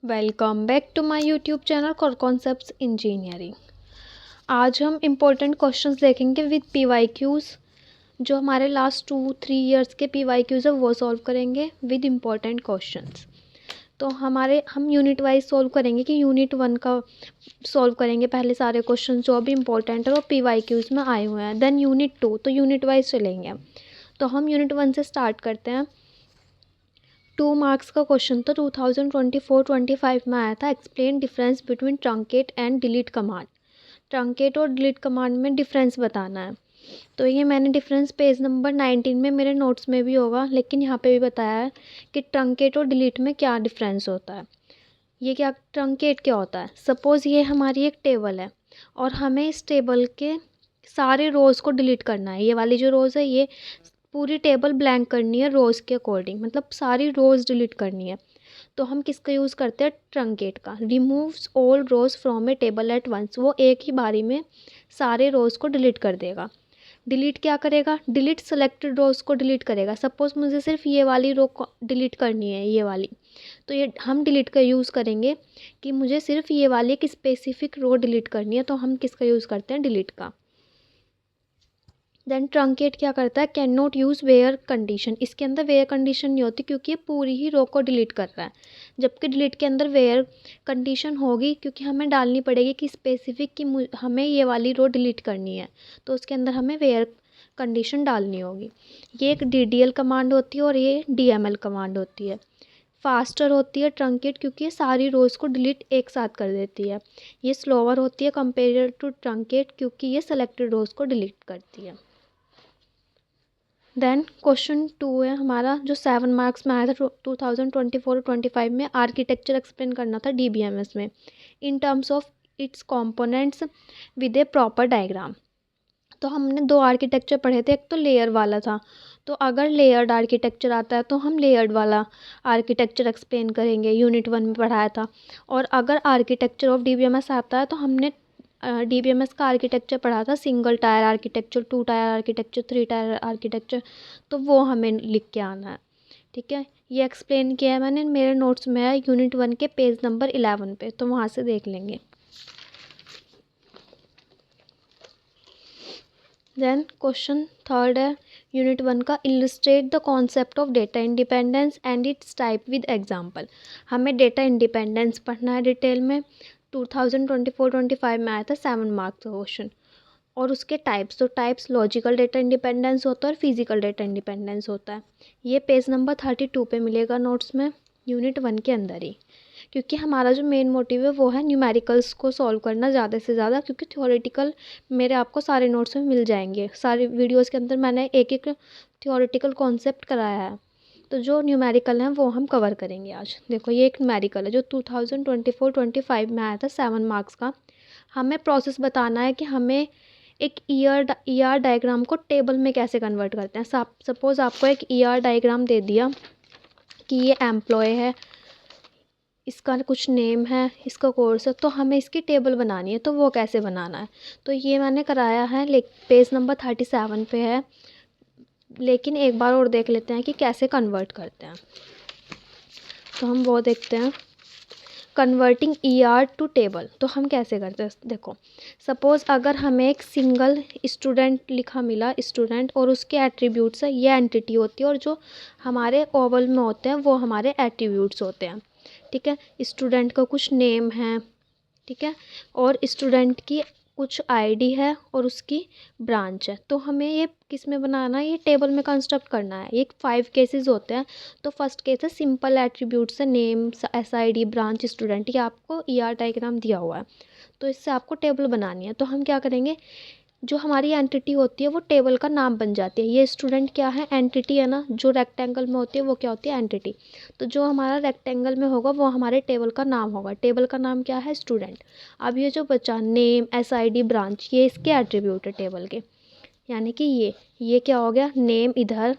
Welcome back to my YouTube channel core concepts engineering. आज हम important questions देखेंगे with PYQs. जो हमारे लास्ट 2-3 इयर्स के पीवाईक्यूज़ है वो सॉल्व करेंगे विद इम्पोर्टेंट क्वेश्चंस। तो हम यूनिट वाइज सॉल्व करेंगे कि यूनिट 1 का सॉल्व करेंगे पहले सारे क्वेश्चन जो भी इम्पोर्टेंट है वो पीवाईक्यूज़ में आए हुए हैं। देन यूनिट 2 तो यूनिट वाइज चलेंगे। तो हम यूनिट 1 से स्टार्ट करते हैं। 2 मार्क्स का क्वेश्चन था 2024-25 में आया था। Explain difference between truncate and delete command. Truncate और डिलीट कमांड में डिफरेंस बताना है। तो ये मैंने डिफरेंस पेज नंबर 19 में मेरे नोट्स में भी होगा, लेकिन यहाँ पे भी बताया है कि ट्रंकेट और डिलीट में क्या डिफरेंस होता है। ये क्या ट्रंकेट क्या होता है। सपोज़ ये हमारी एक टेबल है और हमें इस टेबल के सारे रोज़ को डिलीट करना है। ये वाली जो रोज़ है ये पूरी टेबल ब्लैंक करनी है रोज़ के अकॉर्डिंग, मतलब सारी रोज़ डिलीट करनी है। तो हम किसका यूज़ करते हैं, ट्रंकेट का। Removes all rows from a table at once, वो एक ही बारी में सारे रोज़ को डिलीट कर देगा। डिलीट क्या करेगा, डिलीट सेलेक्टेड रोज़ को डिलीट करेगा। सपोज़ मुझे सिर्फ ये वाली रो को डिलीट करनी है, ये वाली, तो ये हम डिलीट का यूज़ करेंगे कि मुझे सिर्फ ये वाली एक स्पेसिफिक रो डिलीट करनी है, तो हम किसका यूज़ करते हैं, डिलीट का। देन ट्रंकेट क्या करता है, can not use where condition. इसके अंदर वेयर कंडीशन नहीं होती क्योंकि ये पूरी ही रो को डिलीट कर रहा है। जबकि डिलीट के अंदर वेयर कंडीशन होगी क्योंकि हमें डालनी पड़ेगी कि स्पेसिफिक कि हमें ये वाली रो डिलीट करनी है, तो उसके अंदर हमें वेयर कंडीशन डालनी होगी। ये एक DDL कमांड होती है और ये DML कमांड होती है। फास्टर होती है ट्रंकेट क्योंकि ये सारी रोज़ को डिलीट एक साथ कर देती है। ये स्लोअर होती है कंपेयर टू ट्रंकेट क्योंकि ये सेलेक्टेड रोज़ को डिलीट करती है। देन क्वेश्चन 2 है हमारा जो 7 मार्क्स में आया था 2024-25 में। आर्किटेक्चर एक्सप्लेन करना था DBMS में in terms of its components with A proper diagram. तो हमने 2 आर्किटेक्चर पढ़े थे। एक तो लेयर वाला था, तो अगर लेयर्ड आर्किटेक्चर आता है तो हम लेयर्ड वाला आर्किटेक्चर एक्सप्लेन करेंगे, यूनिट 1 में पढ़ाया था। और अगर आर्किटेक्चर ऑफ DBMS आता है तो हमने DBMS का आर्किटेक्चर पढ़ा था, single tier architecture, 2 tier architecture, 3 tier architecture, तो वो हमें लिख के आना है। ठीक है, ये एक्सप्लेन किया है मैंने, मेरे नोट्स में है यूनिट 1 के पेज नंबर 11 पे, तो वहाँ से देख लेंगे। देन क्वेश्चन 3 है यूनिट 1 का, illustrate the concept of data independence and it's type with example. हमें डेटा इंडिपेंडेंस पढ़ना है डिटेल में। 2024-25 में आया था 7 मार्क्स का क्वेश्चन। और उसके टाइप्स, तो टाइप्स लॉजिकल डेटा इंडिपेंडेंस होता है और फिजिकल डेटा इंडिपेंडेंस होता है। ये पेज नंबर 32 पे मिलेगा नोट्स में, यूनिट 1 के अंदर ही। क्योंकि हमारा जो मेन मोटिव है वो है न्यूमेरिकल्स को सॉल्व करना ज़्यादा से ज़्यादा, क्योंकि थ्योरेटिकल मेरे आपको सारे नोट्स में मिल जाएंगे। सारे वीडियोस के अंदर मैंने एक एक थ्योरेटिकल कॉन्सेप्ट कराया है। तो जो न्यूमेरिकल हैं वो हम कवर करेंगे आज। देखो ये एक न्यूमेरिकल है जो 2024-25 में आया था 7 मार्क्स का। हमें प्रोसेस बताना है कि हमें एक ER डायग्राम को टेबल में कैसे कन्वर्ट करते हैं। सपोज़ आपको एक ER डायग्राम दे दिया कि ये एम्प्लॉय है, इसका कुछ नेम है, इसका कोर्स है, तो हमें इसकी टेबल बनानी है, तो वो कैसे बनाना है। तो ये मैंने कराया है, पेज नंबर 37 पे है। लेकिन एक बार और देख लेते हैं कि कैसे कन्वर्ट करते हैं। तो हम वो देखते हैं, कन्वर्टिंग ER टू टेबल। तो हम कैसे करते हैं, देखो सपोज़ अगर हमें एक सिंगल स्टूडेंट लिखा मिला, स्टूडेंट, और उसके एट्रीब्यूट्स है, ये एंटिटी होती है, और जो हमारे ओवल में होते हैं वो हमारे एट्रीब्यूट्स होते हैं। ठीक है, स्टूडेंट का कुछ नेम है, ठीक है, और स्टूडेंट की कुछ ID है और उसकी ब्रांच है। तो हमें ये किस में बनाना है, ये टेबल में कंस्ट्रक्ट करना है। ये 5 केसेस होते हैं। तो फर्स्ट केस है सिंपल एट्रीब्यूट्स है, नेम, SID, ब्रांच, स्टूडेंट। ये आपको ER डायग्राम दिया हुआ है, तो इससे आपको टेबल बनानी है। तो हम क्या करेंगे, जो हमारी एंटिटी होती है वो टेबल का नाम बन जाती है। ये स्टूडेंट क्या है, एंटिटी है ना, जो रेक्टेंगल में होती है वो क्या होती है, एंटिटी। तो जो हमारा रेक्टेंगल में होगा वो हमारे टेबल का नाम होगा। टेबल का नाम क्या है, स्टूडेंट। अब ये जो बचा नेम, SID, ब्रांच, ये इसके एट्रीब्यूट है टेबल के। यानी कि ये क्या हो गया, नेम इधर,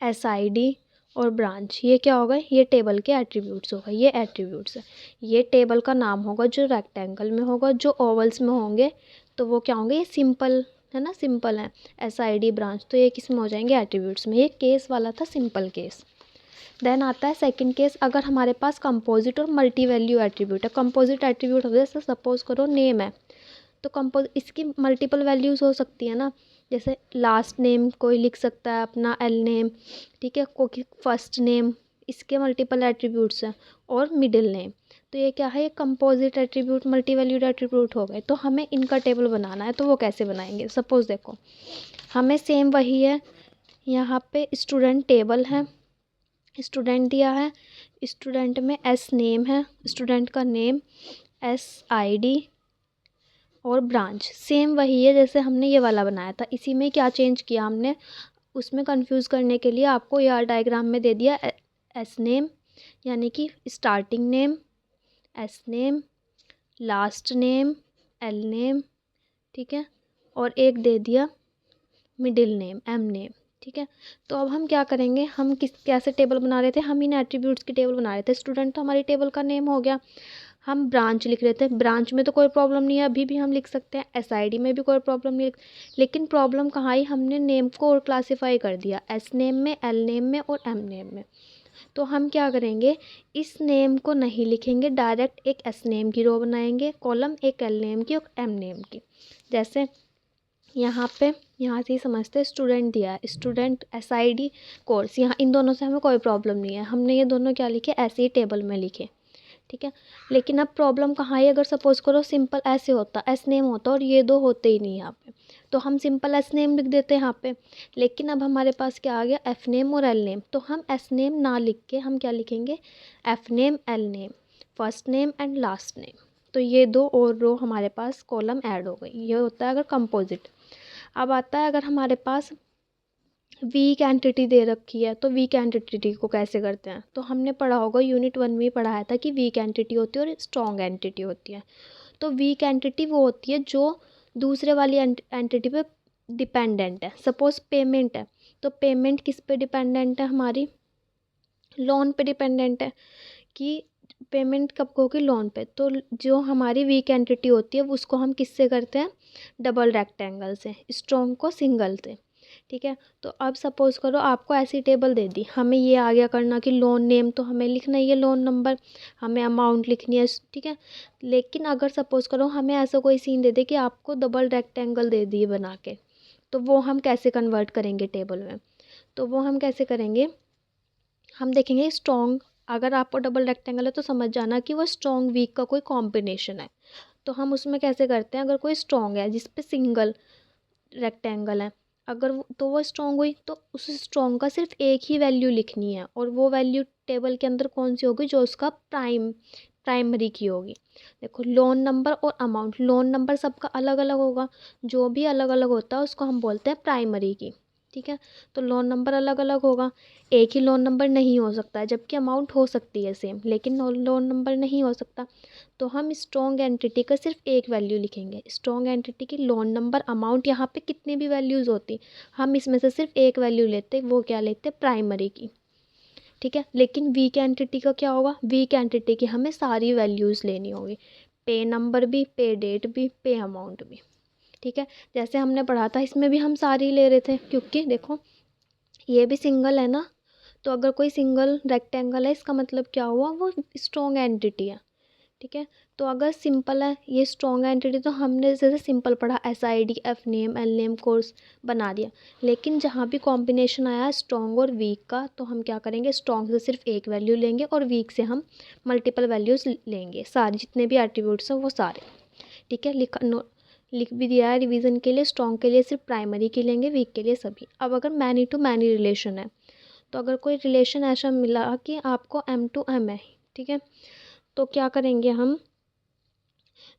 SID और ब्रांच, ये क्या होगा, ये टेबल के एट्रीब्यूट्स होगा। ये एट्रीब्यूट्स है, ये टेबल का नाम होगा जो रेक्टेंगल में होगा। जो ओवल्स में होंगे तो वो क्या होंगे, ये सिंपल है ना, सिंपल है, SID, ब्रांच, तो ये किस में हो जाएंगे, एट्रीब्यूट्स में। ये केस वाला था सिंपल केस। देन आता है सेकंड केस, अगर हमारे पास कंपोजिट और मल्टी वैल्यू एट्रीब्यूट है। कंपोजिट एट्रीब्यूट हो जैसे सपोज करो नेम है, तो इसकी मल्टीपल वैल्यूज़ हो सकती है ना, जैसे लास्ट नेम कोई लिख सकता है अपना एल नेम, ठीक है, कोई फर्स्ट नेम, इसके मल्टीपल एट्रीब्यूट्स हैं, और मिडिल नेम। तो ये क्या है, ये composite attribute multi valued attribute हो गए। तो हमें इनका टेबल बनाना है, तो वो कैसे बनाएंगे। सपोज देखो हमें सेम वही है, यहाँ पे स्टूडेंट टेबल है, स्टूडेंट दिया है, स्टूडेंट में एस नेम है, स्टूडेंट का नेम, SID और ब्रांच सेम वही है जैसे हमने ये वाला बनाया था। इसी में क्या चेंज किया हमने, उसमें कंफ्यूज करने के लिए आपको यार डायग्राम में दे दिया एस नेम यानी कि starting name, S name, last name, L name, ठीक है, और एक दे दिया मिडिल नेम, एम नेम, ठीक है। तो अब हम क्या करेंगे, हम कैसे टेबल बना रहे थे, हम इन एट्रीब्यूट्स की टेबल बना रहे थे। स्टूडेंट तो हमारी टेबल का नेम हो गया, हम ब्रांच लिख रहे थे, ब्रांच में तो कोई प्रॉब्लम नहीं है, अभी भी हम लिख सकते हैं। SID में भी कोई प्रॉब्लम नहीं, लेकिन प्रॉब्लम कहाँ आई, हमने नेम को और क्लासीफाई कर दिया, एस नेम में, एल नेम में और एम नेम में। तो हम क्या करेंगे, इस नेम को नहीं लिखेंगे, डायरेक्ट एक एस नेम की रो बनाएंगे, कॉलम एक एल नेम की और एम नेम की। जैसे यहाँ पे यहाँ से ही समझते हैं, स्टूडेंट दिया है, स्टूडेंट SID कोर्स, यहाँ इन दोनों से हमें कोई प्रॉब्लम नहीं है, हमने ये दोनों क्या लिखे, ऐसे ही टेबल में लिखे, ठीक है। लेकिन अब प्रॉब्लम कहाँ है, अगर सपोज करो सिंपल ऐसे होता, एस नेम होता और ये दो होते ही नहीं यहाँ पे, तो हम सिंपल एस नेम लिख देते हैं यहाँ पे। लेकिन अब हमारे पास क्या आ गया, एफ नेम और एल नेम, तो हम एस नेम ना लिख के हम क्या लिखेंगे, F name, L name, first name and last name. तो ये दो और रो हमारे पास कॉलम ऐड हो गई। ये होता है अगर कंपोजिट। अब आता है अगर हमारे पास वीक एंटिटी दे रखी है, तो वीक एंटिटी को कैसे करते हैं, तो हमने पढ़ा होगा यूनिट 1 में पढ़ाया था कि वीक एंटिटी होती है और स्ट्रॉन्ग एंटिटी होती है। तो वीक एंटिटी वो होती है जो दूसरे वाली एंटिटी पे डिपेंडेंट है। सपोज पेमेंट है, तो पेमेंट किस पे डिपेंडेंट है, हमारी लोन पे डिपेंडेंट है, कि पेमेंट कब होगी, लोन पे। तो जो हमारी वीक एंटिटी होती है उसको हम किससे करते हैं, डबल रेक्टेंगल से, स्ट्रॉन्ग को सिंगल से, ठीक है। तो अब सपोज करो आपको ऐसी टेबल दे दी, हमें ये आ गया करना कि लोन नेम तो हमें लिखना ही है, लोन नंबर, हमें अमाउंट लिखनी है, ठीक है। लेकिन अगर सपोज करो हमें ऐसा कोई सीन दे दे कि आपको डबल रेक्टेंगल दे दिए बना के, तो वो हम कैसे कन्वर्ट करेंगे टेबल में। तो वो हम कैसे करेंगे, हम देखेंगे स्ट्रॉन्ग, अगर आपको डबल रेक्टेंगल है तो समझ जाना कि वो स्ट्रॉन्ग वीक का कोई कॉम्बिनेशन है। तो हम उसमें कैसे करते हैं, अगर कोई स्ट्रॉन्ग है जिस पे सिंगल रेक्टेंगल है, अगर तो वो स्ट्रॉन्ग हुई, तो उस स्ट्रॉन्ग का सिर्फ एक ही वैल्यू लिखनी है, और वो वैल्यू टेबल के अंदर कौन सी होगी, जो उसका प्राइमरी की होगी। देखो लोन नंबर और अमाउंट, लोन नंबर सबका अलग अलग होगा, जो भी अलग अलग होता है उसको हम बोलते हैं प्राइमरी की, ठीक है। तो लोन नंबर अलग अलग होगा, एक ही लोन नंबर नहीं हो सकता है, जबकि अमाउंट हो सकती है सेम, लेकिन लोन नंबर नहीं हो सकता। तो हम स्ट्रॉन्ग एंटिटी का सिर्फ एक वैल्यू लिखेंगे, स्ट्रॉन्ग एंटिटी की लोन नंबर, अमाउंट, यहाँ पे कितनी भी वैल्यूज़ होती, हम इसमें से सिर्फ एक वैल्यू लेते, वो क्या लेते, प्राइमरी की, ठीक है। लेकिन वीक एंटिटी का क्या होगा, वीक एंटिटी की हमें सारी वैल्यूज़ लेनी होगी, पे नंबर भी, पे डेट भी, पे अमाउंट भी, ठीक है। जैसे हमने पढ़ा था इसमें भी हम सारी ले रहे थे, क्योंकि देखो ये भी सिंगल है ना, तो अगर कोई सिंगल रेक्टेंगल है इसका मतलब क्या हुआ, वो स्ट्रॉन्ग एंटिटी है, ठीक है। तो अगर सिंपल है ये स्ट्रॉन्ग एंटिटी, तो हमने जैसे सिंपल पढ़ा, SID, F name, L name, course बना दिया। लेकिन जहाँ भी कॉम्बिनेशन आया स्ट्रॉन्ग और वीक का, तो हम क्या करेंगे, स्ट्रॉन्ग से सिर्फ एक वैल्यू लेंगे और वीक से हम मल्टीपल वैल्यूज़ लेंगे, सारे जितने भी एट्रीब्यूट्स हैं वो सारे, ठीक है। लिख भी दिया है रिवीजन के लिए, स्ट्रॉन्ग के लिए सिर्फ प्राइमरी की लेंगे, वीक के लिए सभी। अब अगर मैनी टू मैनी रिलेशन है, तो अगर कोई रिलेशन ऐसा मिला कि आपको M to M है, ठीक है, तो क्या करेंगे, हम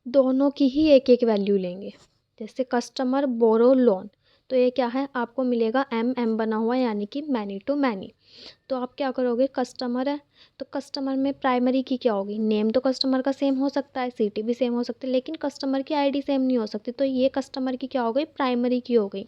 दोनों की ही एक एक वैल्यू लेंगे। जैसे कस्टमर बोरो लोन, तो ये क्या है, आपको मिलेगा M बना हुआ है, यानी कि मैनी टू मैनी। तो आप क्या करोगे, कस्टमर है तो कस्टमर में प्राइमरी की क्या होगी, नेम तो कस्टमर का सेम हो सकता है, सिटी भी सेम हो सकती है, लेकिन कस्टमर की ID सेम नहीं हो सकती, तो ये कस्टमर की क्या हो गई, प्राइमरी की हो गई।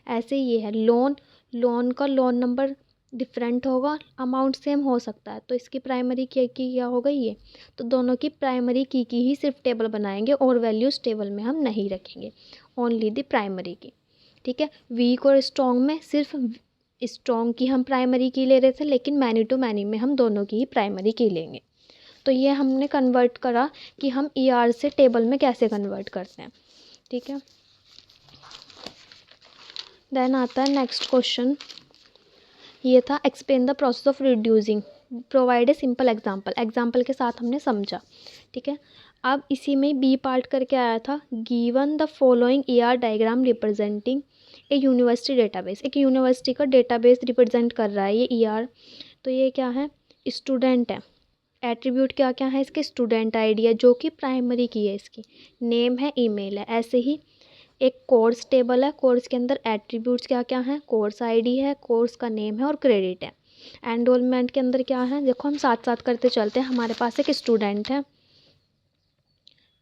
ऐसे ये है लोन, लोन का लोन नंबर डिफरेंट होगा, अमाउंट सेम हो सकता है, तो इसकी प्राइमरी की क्या हो गई ये। तो दोनों की प्राइमरी की ही सिर्फ टेबल बनाएंगे, और वैल्यूज़ टेबल में हम नहीं रखेंगे, ओनली द प्राइमरी की, ठीक है। वीक और स्ट्रॉन्ग में सिर्फ स्ट्रॉन्ग की हम प्राइमरी की ले रहे थे, लेकिन मैनी टू मैनी में हम दोनों की ही प्राइमरी की लेंगे। तो ये हमने कन्वर्ट करा कि हम ER से टेबल में कैसे कन्वर्ट करते हैं, ठीक है। देन आता है नेक्स्ट क्वेश्चन, ये था explain the process of reducing, provide a simple example, example के साथ हमने समझा, ठीक है। अब इसी में बी पार्ट करके आया था, given the following ER diagram representing A university database, एक यूनिवर्सिटी का डेटाबेस रिप्रेजेंट कर रहा है ये ER। तो ये क्या है, स्टूडेंट है, एट्रीब्यूट क्या क्या है इसके, स्टूडेंट ID है जो कि प्राइमरी की है, इसकी नेम है, ईमेल है। ऐसे ही एक कोर्स टेबल है, कोर्स के अंदर एट्रीब्यूट्स क्या क्या हैं, कोर्स ID है, कोर्स का नेम है और क्रेडिट है। एनरोलमेंट के अंदर क्या है, देखो हम साथ साथ करते चलते हैं। हमारे पास एक स्टूडेंट है,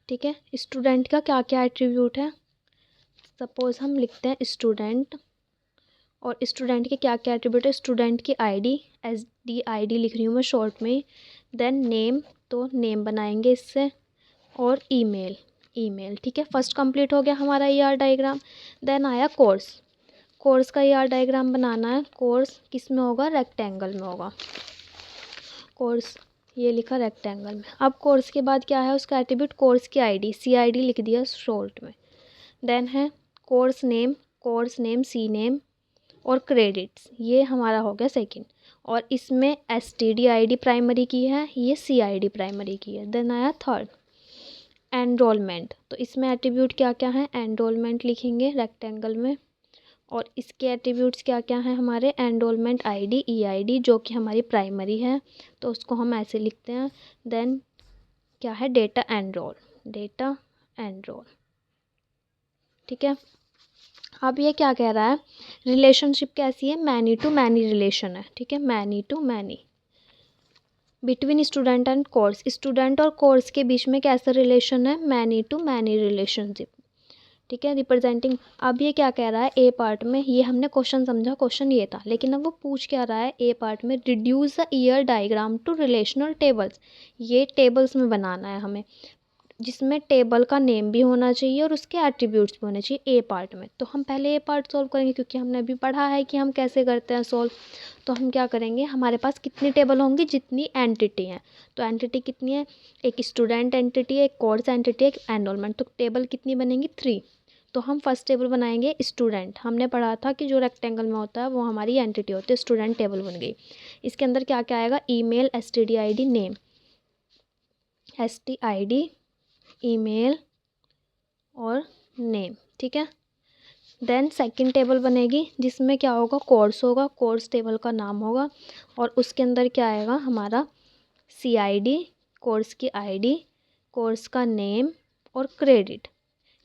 ठीक है। स्टूडेंट का क्या क्या एट्रीब्यूट है, सपोज हम लिखते हैं स्टूडेंट, और स्टूडेंट के क्या क्या एट्रीब्यूट है, स्टूडेंट की ID, SDID लिख रही हूँ मैं शॉर्ट में। देन नेम, तो नेम बनाएंगे इससे, और ईमेल, ठीक है। फर्स्ट कंप्लीट हो गया हमारा ER डायग्राम। देन आया कोर्स, कोर्स का ER डायग्राम बनाना है। कोर्स किस में होगा, रेक्टेंगल में होगा। कोर्स ये लिखा रेक्टेंगल में। अब कोर्स के बाद क्या है, उसका एट्रीब्यूट कोर्स की ID, CID लिख दिया शॉर्ट में। देन है कोर्स नेम C नेम और क्रेडिट्स, ये हमारा हो गया सेकंड। और इसमें STDID प्राइमरी की है, ये CID प्राइमरी की है। देन आया थर्ड एनरोलमेंट, तो इसमें एट्रीब्यूट क्या क्या है, एनरोलमेंट लिखेंगे रेक्टेंगल में, और इसके एट्रीब्यूट्स क्या क्या हैं हमारे, एनरोलमेंट ID EID जो कि हमारी प्राइमरी है, तो उसको हम ऐसे लिखते हैं। देन क्या है, डेटा एनरोल, ठीक है। अब ये क्या कह रहा है, रिलेशनशिप कैसी है, मैनी टू मैनी रिलेशन है, ठीक है। Many to many between student and course, स्टूडेंट और कोर्स के बीच में कैसा रिलेशन है, मैनी टू मैनी रिलेशनशिप, ठीक है। रिप्रेजेंटिंग, अब ये क्या कह रहा है, ए पार्ट में, ये हमने क्वेश्चन समझा, क्वेश्चन ये था, लेकिन अब वो पूछ क्या रहा है, ए पार्ट में reduce the ER diagram to relational tables, ये टेबल्स में बनाना है हमें, जिसमें टेबल का नेम भी होना चाहिए और उसके एट्रीब्यूट्स भी होने चाहिए ए पार्ट में। तो हम पहले ए पार्ट सॉल्व करेंगे, क्योंकि हमने अभी पढ़ा है कि हम कैसे करते हैं सॉल्व। तो हम क्या करेंगे, हमारे पास कितनी टेबल होंगी, जितनी एंटिटी हैं। तो एंटिटी कितनी है, एक स्टूडेंट एंटिटी है, एक कोर्स एंटिटी है, एक एनरोलमेंट, तो टेबल कितनी बनेंगी, 3। तो हम फर्स्ट टेबल बनाएंगे स्टूडेंट, हमने पढ़ा था कि जो रेक्टेंगल में होता है वो हमारी एंटिटी होती है, स्टूडेंट टेबल बन गई। इसके अंदर क्या क्या आएगा, email, STDID name, STID email और नेम, ठीक है। देन सेकंड टेबल बनेगी, जिसमें क्या होगा, कोर्स होगा, कोर्स टेबल का नाम होगा, और उसके अंदर क्या आएगा हमारा, CID कोर्स की ID, कोर्स का नेम और क्रेडिट,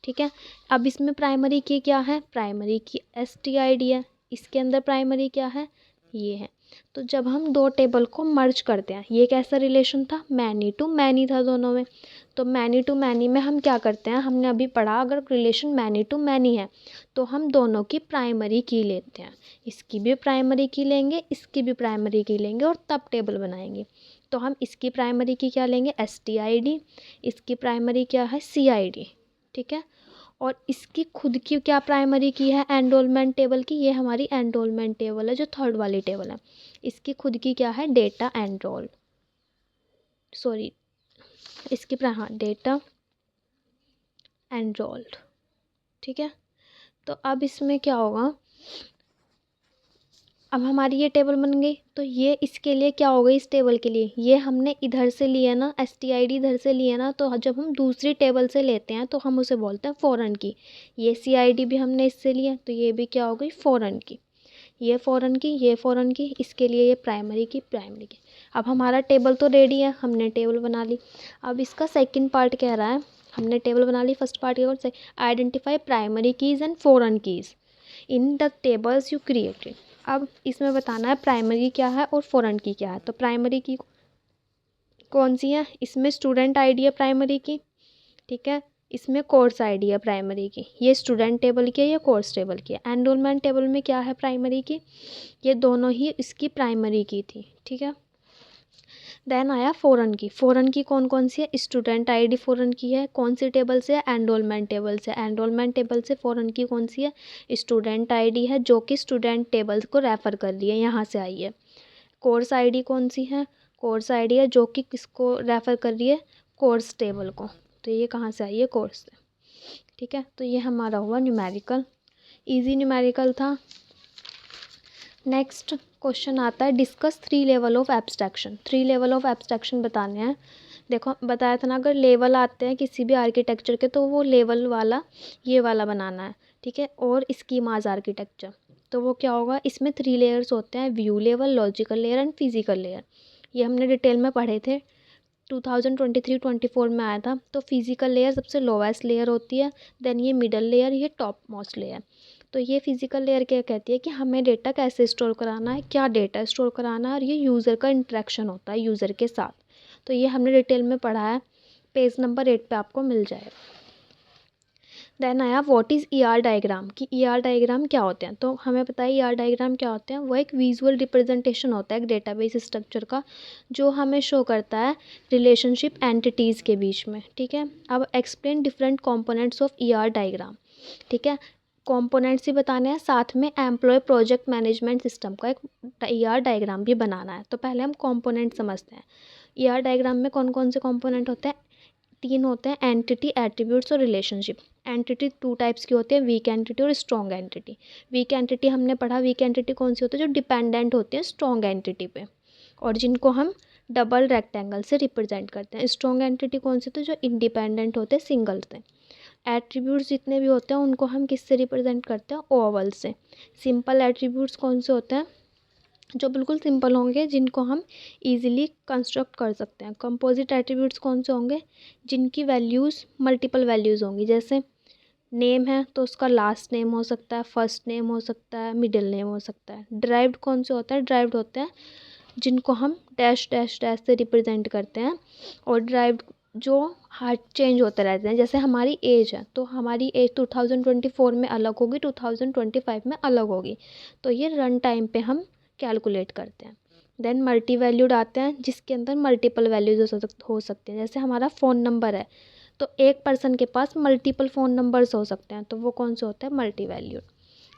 ठीक है। अब इसमें प्राइमरी की क्या है, प्राइमरी की STID है, इसके अंदर प्राइमरी क्या है, ये है। तो जब हम दो टेबल को मर्ज करते हैं, ये कैसा रिलेशन था, मैनी टू मैनी था दोनों में। तो मैनी टू मैनी में हम क्या करते हैं, हमने अभी पढ़ा, अगर रिलेशन मैनी टू मैनी है तो हम दोनों की प्राइमरी की लेते हैं, इसकी भी प्राइमरी की लेंगे, इसकी भी प्राइमरी की लेंगे, और तब टेबल बनाएंगे। तो हम इसकी प्राइमरी की क्या लेंगे, STID, इसकी प्राइमरी क्या है, CID, ठीक है। और इसकी खुद की क्या प्राइमरी की है, एनरोलमेंट टेबल की, ये हमारी एनरोलमेंट टेबल है जो थर्ड वाली टेबल है। इसकी खुद की क्या है, डेटा एनरोल, सॉरी इसकी हाँ डेटा एनरोल्ड, ठीक है। तो अब इसमें क्या होगा, अब हमारी ये टेबल बन गई, तो ये इसके लिए क्या होगा, इस टेबल के लिए ये हमने इधर से लिया ना, STID इधर से लिया ना, तो जब हम दूसरी टेबल से लेते हैं तो हम उसे बोलते हैं फॉरेन की। ये CID भी हमने इससे लिया, तो ये भी क्या हो गई, फॉरेन की। ये फॉरेन की, ये फॉरेन की, इसके लिए ये प्राइमरी की। अब हमारा टेबल तो रेडी है, हमने टेबल बना ली। अब इसका सेकंड पार्ट कह रहा है, हमने टेबल बना ली, फर्स्ट पार्ट क्या से identify primary keys and foreign keys in the tables you created. अब इसमें बताना है प्राइमरी क्या है और फॉरेन की क्या है। तो प्राइमरी की कौन सी है, इसमें स्टूडेंट ID है प्राइमरी की, ठीक है। इसमें कोर्स ID है प्राइमरी की, ये स्टूडेंट टेबल की है, ये कोर्स टेबल की है। एनरोलमेंट टेबल में क्या है प्राइमरी की, ये दोनों ही इसकी प्राइमरी की थी, ठीक है। देन आया फ़ॉरेन की। फ़ॉरेन की कौन कौन सी है? स्टूडेंट आईडी फ़ॉरेन की है। कौन सी टेबल से है? एनरोलमेंट टेबल से। एनरोलमेंट टेबल से फ़ॉरेन की कौन सी है? स्टूडेंट आईडी है, जो कि स्टूडेंट टेबल को रेफ़र कर रही है, यहाँ से आई है। कोर्स आईडी कौन सी है? कोर्स आईडी है जो कि किसको रेफ़र कर रही है? कोर्स टेबल को। तो ये कहाँ से आई है? कोर्स से। ठीक है, तो ये हमारा हुआ न्यूमेरिकल। इजी न्यूमेरिकल था। नेक्स्ट क्वेश्चन आता है, discuss 3 level of abstraction. 3 level of abstraction बताने हैं। देखो बताया था ना, अगर लेवल आते हैं किसी भी आर्किटेक्चर के तो वो लेवल वाला ये वाला बनाना है। ठीक है, और स्कीमाज आर्किटेक्चर तो वो क्या होगा? इसमें 3 लेयर्स होते हैं, view level, logical layer and physical layer. ये हमने डिटेल में पढ़े थे, 2023-24 में आया था। तो फिजिकल लेयर सबसे लोवेस्ट लेयर होती है, देन ये मिडल लेयर, ये टॉप मोस्ट लेयर। तो ये फिजिकल लेयर क्या कहती है कि हमें डेटा कैसे स्टोर कराना है, क्या डेटा स्टोर कराना है, और ये यूज़र का इंटरेक्शन होता है यूज़र के साथ। तो ये हमने डिटेल में पढ़ा है, पेज नंबर 8 पे आपको मिल जाएगा। देन आया व्हाट इज़ ईआर डायग्राम, कि ईआर डायग्राम क्या होते हैं। तो हमें पता है ईआर डायग्राम क्या होते हैं। वो एक विजुअल रिप्रेजेंटेशन होता है एक डेटाबेस स्ट्रक्चर का, जो हमें शो करता है रिलेशनशिप एंटिटीज़ के बीच में। ठीक है, अब explain different components of ER diagram. ठीक है, कंपोनेंट्स ही बताने हैं, साथ में एम्प्लॉय प्रोजेक्ट मैनेजमेंट सिस्टम का एक ईआर डायग्राम भी बनाना है। तो पहले हम कंपोनेंट समझते हैं। ईआर डायग्राम में कौन कौन से कंपोनेंट होते हैं? 3 होते हैं, एंटिटी, एट्रीब्यूट्स और रिलेशनशिप। एंटिटी 2 टाइप्स की होती है, वीक एंटिटी और स्ट्रॉन्ग एंटिटी। वीक एंटिटी हमने पढ़ा, वीक एंटिटी कौन सी होती है? जो डिपेंडेंट होती है स्ट्रॉन्ग एंटिटी पे, और जिनको हम डबल रेक्टेंगल से रिप्रेजेंट करते हैं। स्ट्रॉन्ग एंटिटी कौन सी होती है? जो इंडिपेंडेंट होते हैं सिंगल से। एट्रीब्यूट्स जितने भी होते हैं उनको हम किससे रिप्रेजेंट करते हैं? ओवल से। सिंपल एट्रीब्यूट्स कौन से होते हैं? जो बिल्कुल सिंपल होंगे, जिनको हम इजीली कंस्ट्रक्ट कर सकते हैं। कंपोजिट एट्रीब्यूट्स कौन से होंगे? जिनकी वैल्यूज़ मल्टीपल वैल्यूज़ होंगी। जैसे नेम है तो उसका लास्ट नेम हो सकता है, फर्स्ट नेम हो सकता है, मिडिल नेम हो सकता है। ड्राइव्ड कौन से होता है? ड्राइव्ड होते हैं जिनको हम डैश डैश डैश से रिप्रेजेंट करते हैं। और ड्राइव्ड जो हार्ड चेंज होते रहते हैं। जैसे हमारी एज है तो हमारी एज 2024 में अलग होगी, 2025 में अलग होगी। तो ये रन टाइम पे हम कैलकुलेट करते हैं। देन मल्टी वैल्यूड आते हैं, जिसके अंदर मल्टीपल वैल्यूज हो सकती हैं। जैसे हमारा फ़ोन नंबर है तो एक पर्सन के पास मल्टीपल फ़ोन नंबर्स हो सकते हैं, तो वो कौन से होते हैं? Multi valued.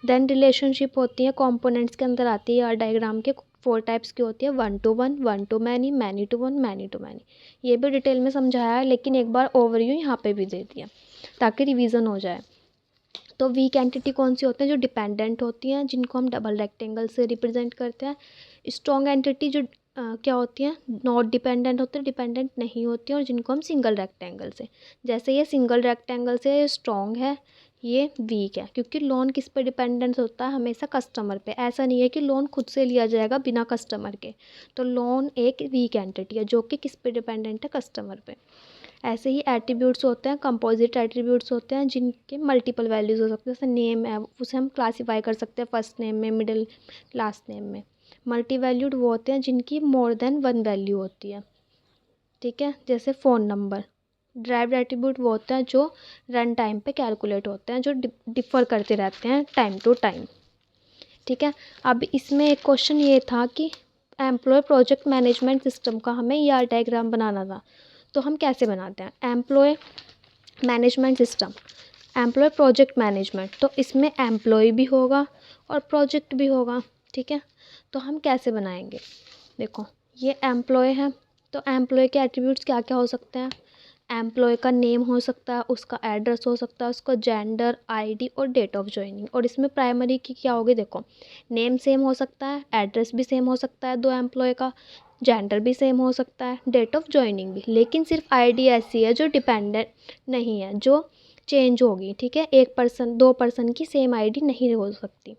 देन रिलेशनशिप होती है, कंपोनेंट्स के अंदर आती है। डायग्राम के 4 टाइप्स की होती है, 1 to 1, 1 to many, many to one, many to many. ये भी डिटेल में समझाया है, लेकिन एक बार ओवरव्यू यहाँ पे भी दे दिया ताकि रिवीजन हो जाए। तो वीक एंटिटी कौन सी होते हैं? जो डिपेंडेंट होती हैं, जिनको हम डबल रेक्टेंगल से रिप्रेजेंट करते हैं। स्ट्रॉन्ग एंटिटी जो क्या होती हैं? नॉट डिपेंडेंट होते हैं, डिपेंडेंट नहीं होती हैं, और जिनको हम सिंगल रेक्टेंगल से। जैसे ये सिंगल रेक्टेंगल से स्ट्रॉन्ग है, ये वीक है, क्योंकि लोन किस पे डिपेंडेंस होता है? हमेशा कस्टमर पे। ऐसा नहीं है कि लोन खुद से लिया जाएगा बिना कस्टमर के। तो लोन एक वीक एंटिटी है जो कि किस पे डिपेंडेंट है? कस्टमर पे। ऐसे ही एट्रीब्यूट्स होते हैं, कंपोजिट एट्रीब्यूट्स होते हैं, जिनके मल्टीपल वैल्यूज़ हो सकते हैं। जैसे नेम है, उसे हम क्लासीफाई कर सकते हैं फर्स्ट नेम में, मिडिल, लास्ट नेम में। मल्टी वैल्यूड वो होते हैं जिनकी मोर देन 1 वैल्यू होती है। ठीक है, जैसे फ़ोन नंबर। ड्राइव्ड एट्रीब्यूट वो होते हैं जो रन टाइम पे कैलकुलेट होते हैं, जो डिफ़र करते रहते हैं टाइम टू टाइम। ठीक है, अब इसमें एक क्वेश्चन ये था कि एम्प्लॉय प्रोजेक्ट मैनेजमेंट सिस्टम का हमें ईआर डायग्राम बनाना था। तो हम कैसे बनाते हैं? Employee management system, employee project management, तो इसमें एम्प्लॉय भी होगा और प्रोजेक्ट भी होगा। ठीक है, तो हम कैसे बनाएंगे? देखो, ये एम्प्लॉय है, तो एम्प्लॉय के एट्रीब्यूट्स क्या क्या हो सकते हैं? एम्प्लॉय का नेम हो सकता है, उसका एड्रेस हो सकता है, उसका जेंडर, आईडी और डेट ऑफ ज्वाइनिंग। और इसमें प्राइमरी की क्या होगी? देखो, नेम सेम हो सकता है, एड्रेस भी सेम हो सकता है दो एम्प्लॉय का, जेंडर भी सेम हो सकता है, डेट ऑफ ज्वाइनिंग भी। लेकिन सिर्फ आईडी ऐसी है जो डिपेंडेंट नहीं है, जो चेंज होगी। ठीक है, एक पर्सन, 2 पर्सन की सेम आईडी नहीं हो सकती।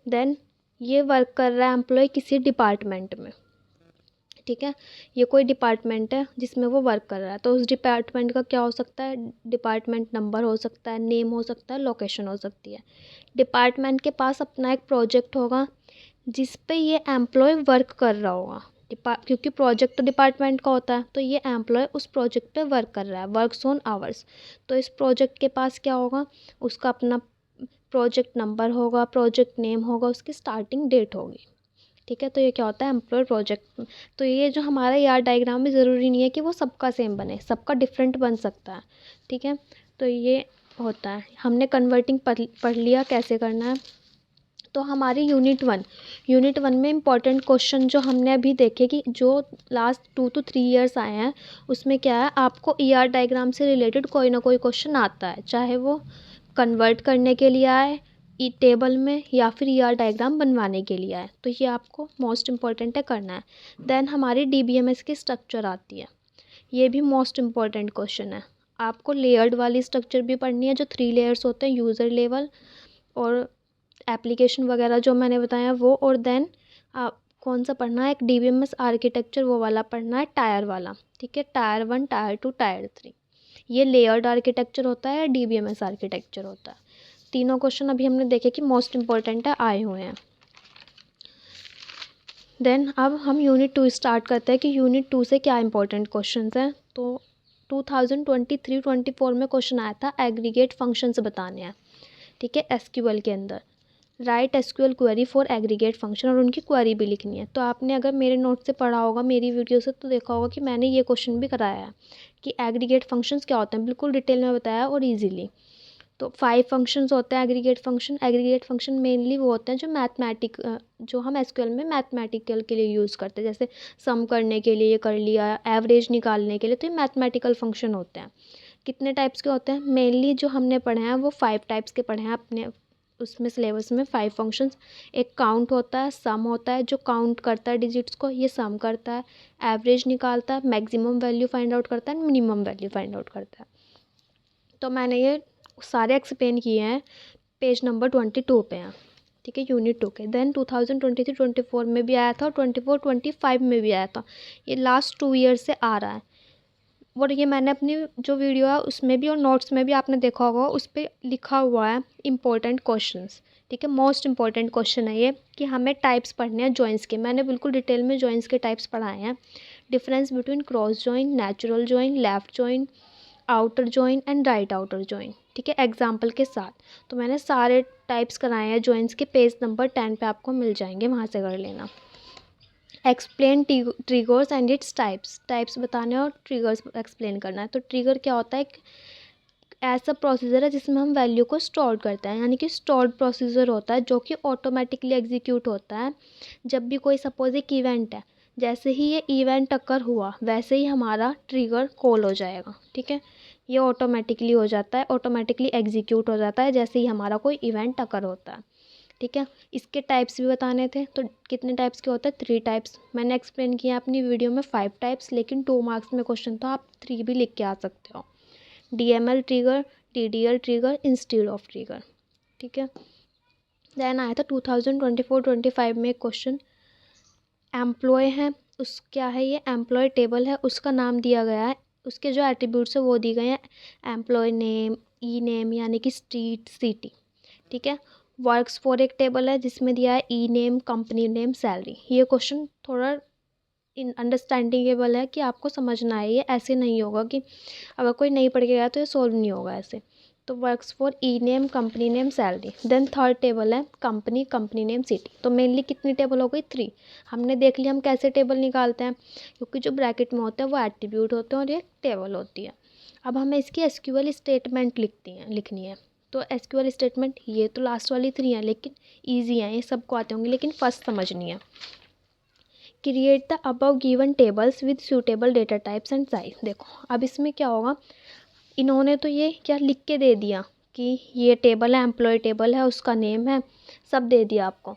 देन ये वर्क कर रहा है एम्प्लॉय किसी डिपार्टमेंट में। ठीक है, ये कोई डिपार्टमेंट है जिसमें वो वर्क कर रहा है, तो उस डिपार्टमेंट का क्या हो सकता है? डिपार्टमेंट नंबर हो सकता है, नेम हो सकता है, लोकेशन हो सकती है। डिपार्टमेंट के पास अपना एक प्रोजेक्ट होगा जिस पे ये एम्प्लॉय वर्क कर रहा होगा। क्योंकि प्रोजेक्ट तो डिपार्टमेंट का होता है, तो ये एम्प्लॉय उस प्रोजेक्ट पे वर्क कर रहा है, वर्क्स ऑन आवर्स। तो इस प्रोजेक्ट के पास क्या होगा? उसका अपना प्रोजेक्ट नंबर होगा, प्रोजेक्ट नेम होगा, उसकी स्टार्टिंग डेट होगी। ठीक है। तो ये क्या होता है, एम्प्लॉय प्रोजेक्ट। तो ये जो हमारा यार डायग्राम में ज़रूरी नहीं है कि वो सबका सेम बने, सबका डिफरेंट बन सकता है। ठीक है, तो ये होता है। हमने कन्वर्टिंग पढ़ लिया कैसे करना है। तो हमारी यूनिट 1 में इम्पॉर्टेंट क्वेश्चन जो हमने अभी देखे कि जो लास्ट 2 to 3 ईयर्स आए हैं, उसमें क्या है, आपको ईआर डायग्राम से रिलेटेड कोई ना कोई क्वेश्चन आता है, चाहे वो कन्वर्ट करने के लिए आए ई टेबल में या फिर ईआर डायग्राम बनवाने के लिए आए। तो ये आपको मोस्ट इम्पॉर्टेंट है करना है। देन हमारी डीबीएमएस की स्ट्रक्चर आती है, ये भी मोस्ट इम्पॉर्टेंट क्वेश्चन है। आपको लेयर्ड वाली स्ट्रक्चर भी पढ़नी है, जो 3 लेयर्स होते हैं, यूज़र लेवल और एप्लीकेशन वगैरह जो मैंने बताया वो। और देन आप कौन सा पढ़ना है, एक डीबीएमएस आर्किटेक्चर वो वाला पढ़ना है, टायर वाला। ठीक है, टायर 1, टायर 2, टायर 3। ये लेयर्ड आर्किटेक्चर होता है, डीबीएमएस आर्किटेक्चर होता है। तीनों क्वेश्चन अभी हमने देखे कि मोस्ट इम्पॉर्टेंट है, आए हुए हैं। देन अब हम यूनिट 2 स्टार्ट करते हैं कि यूनिट 2 से क्या इंपॉर्टेंट क्वेश्चंस हैं। तो 2023-24 में क्वेश्चन आया था, एग्रीगेट फंक्शंस बताने हैं। ठीक है, एसक्यूएल के अंदर right SQL query for aggregate function, और उनकी क्वेरी भी लिखनी है। तो आपने अगर मेरे नोट से पढ़ा होगा, मेरी वीडियो से, तो देखा होगा कि मैंने ये क्वेश्चन भी कराया है कि एग्रीगेट फंक्शंस क्या होते हैं, बिल्कुल डिटेल में बताया और इजीली। तो 5 फंक्शंस होते हैं एग्रीगेट फंक्शन मेनली वो होते हैं जो हम एसक्यूएल में मैथमेटिकल के लिए यूज़ करते हैं, जैसे सम करने के लिए कर लिया, एवरेज निकालने के लिए। तो ये मैथमेटिकल फंक्शन होते हैं। कितने टाइप्स के होते हैं, मेनली जो हमने पढ़े हैं वो 5 टाइप्स के पढ़े हैं अपने उसमें सिलेबस में। 5 फंक्शंस, एक काउंट होता है, सम होता है जो काउंट करता है डिजिट्स को, ये सम करता है, एवरेज निकालता है, मैक्सिमम वैल्यू फाइंड आउट करता है, मिनिमम वैल्यू फाइंड आउट करता है। तो मैंने ये सारे एक्सप्लेन किए हैं, पेज नंबर 22 पे हैं। ठीक है, यूनिट 2 के। देन 2023-24 में भी आया था और 24-25 में भी आया था। ये लास्ट 2 ईयर से आ रहा है। और ये मैंने अपनी जो वीडियो है उसमें भी और नोट्स में भी आपने देखा होगा, उस पर लिखा हुआ है इम्पोर्टेंट क्वेश्चंस। ठीक है, मोस्ट इम्पॉर्टेंट क्वेश्चन है ये कि हमें टाइप्स पढ़ने हैं जॉइंस के। मैंने बिल्कुल डिटेल में जॉइंस के टाइप्स पढ़ाए हैं, difference between cross join, natural join, left join, outer join and right outer join. ठीक है, एग्जाम्पल के साथ। तो मैंने सारे टाइप्स कराए हैं जॉइंस के, पेज नंबर 10 पे आपको मिल जाएंगे, वहाँ से कर लेना। Explain triggers and its types बताने और ट्रिगर्स एक्सप्लेन करना है। तो ट्रिगर क्या होता है, एक ऐसा प्रोसीजर है जिसमें हम वैल्यू को स्टोर करते हैं, यानी कि स्टोर्ड प्रोसीजर होता है जो कि ऑटोमेटिकली एग्जीक्यूट होता है जब भी कोई सपोज एक इवेंट है, जैसे ही ये इवेंट अकर हुआ वैसे ही हमारा ट्रिगर कॉल हो जाएगा। ठीक है, ये ऑटोमेटिकली हो जाता है, ऑटोमेटिकली एग्जीक्यूट हो जाता है जैसे ही हमारा कोई इवेंट अकर होता है। ठीक है, इसके टाइप्स भी बताने थे। तो कितने टाइप्स के होते हैं, 3 टाइप्स मैंने एक्सप्लेन किया अपनी वीडियो में, 5 टाइप्स, लेकिन 2 मार्क्स में क्वेश्चन था, आप 3 भी लिख के आ सकते हो। DML trigger, DDL trigger, instead of trigger. ठीक है, देन आया था 2024-25 में क्वेश्चन, एम्प्लॉय है उस क्या है, ये एम्प्लॉय टेबल है, उसका नाम दिया गया है, उसके जो एट्रीब्यूट्स है वो दिए गए हैं, एम्प्लॉय नेम, ई नेम यानी कि स्ट्रीट, सिटी। ठीक है, वर्क्स फॉर एक टेबल है जिसमें दिया है ई नेम, कंपनी नेम, सैलरी। ये क्वेश्चन थोड़ा अंडरस्टैंडिंगेबल है कि आपको समझना है, ये ऐसे नहीं होगा कि अगर कोई नहीं पढ़ के गया तो ये सोल्व नहीं होगा ऐसे। तो works for E name, company name, salary. Then third table है कंपनी, कंपनी नेम, सिटी। तो मेनली कितनी टेबल हो गई, 3। हमने देख लिया हम कैसे टेबल निकालते हैं, क्योंकि जो ब्रैकेट में होते हैं वो एट्रीब्यूट होते हैं और ये टेबल होती है। अब हमें इसकी एसक्यूएल स्टेटमेंट लिखनी है। तो एसक्यूएल स्टेटमेंट, ये तो लास्ट वाली 3 हैं लेकिन ईजी हैं, ये सबको आते होंगे, लेकिन फर्स्ट समझनी है। Create the above given tables with suitable data types and size. देखो अब इसमें क्या होगा, इन्होंने तो ये क्या लिख के दे दिया कि ये टेबल है, एम्प्लॉय टेबल है, उसका नेम है, सब दे दिया आपको।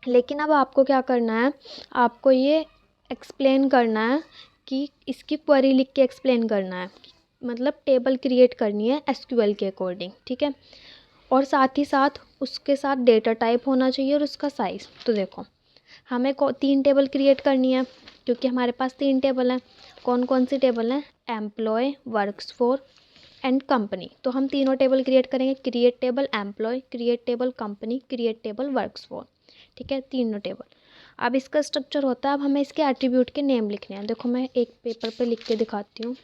लेकिन अब आपको क्या करना है, आपको ये एक्सप्लेन करना है कि इसकी क्वेरी लिख के एक्सप्लेन करना है, मतलब टेबल क्रिएट करनी है एसक्यूएल के अकॉर्डिंग। ठीक है, और साथ ही साथ उसके साथ डेटा टाइप होना चाहिए और उसका साइज़। तो देखो हमें 3 टेबल क्रिएट करनी है, क्योंकि हमारे पास 3 टेबल हैं। कौन कौन सी टेबल हैं, employee, works for and company. तो हम तीनों टेबल क्रिएट करेंगे, create table employee, create table company, create table works for. ठीक है, तीनों टेबल। अब इसका स्ट्रक्चर होता है, अब हमें इसके एट्रीब्यूट के नेम लिखने हैं। देखो मैं एक पेपर पे लिख के दिखाती हूँ।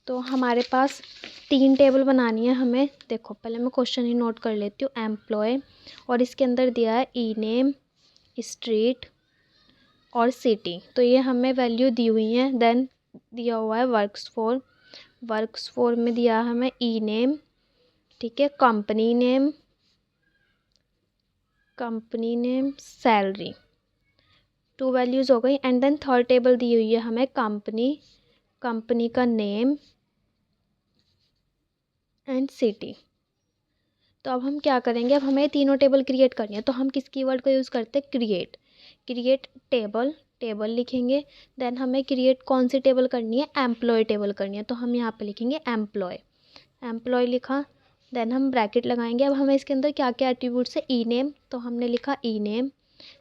तो हमारे पास 3 टेबल बनानी है हमें। देखो पहले मैं क्वेश्चन ही नोट कर लेती हूँ। एम्प्लॉय और इसके अंदर दिया है ई नेम, स्ट्रीट और सिटी, तो ये हमें वैल्यू दी हुई है। देन दिया हुआ है वर्क्स फॉर में दिया है हमें ई नेम, ठीक है, कंपनी नेम, सैलरी, 2 वैल्यूज़ हो गई। एंड देन थर्ड टेबल दी हुई है हमें कंपनी का नेम एंड सिटी। तो अब हम क्या करेंगे, अब हमें तीनों टेबल क्रिएट करनी है, तो हम किस कीवर्ड का यूज़ करते हैं, क्रिएट टेबल लिखेंगे। देन हमें क्रिएट कौन सी टेबल करनी है, एम्प्लॉय टेबल करनी है, तो हम यहाँ पे लिखेंगे एम्प्लॉय लिखा। देन हम ब्रैकेट लगाएंगे। अब हमें इसके अंदर क्या क्या एट्रीब्यूट्स है, ई नेम, तो हमने लिखा ई नेम।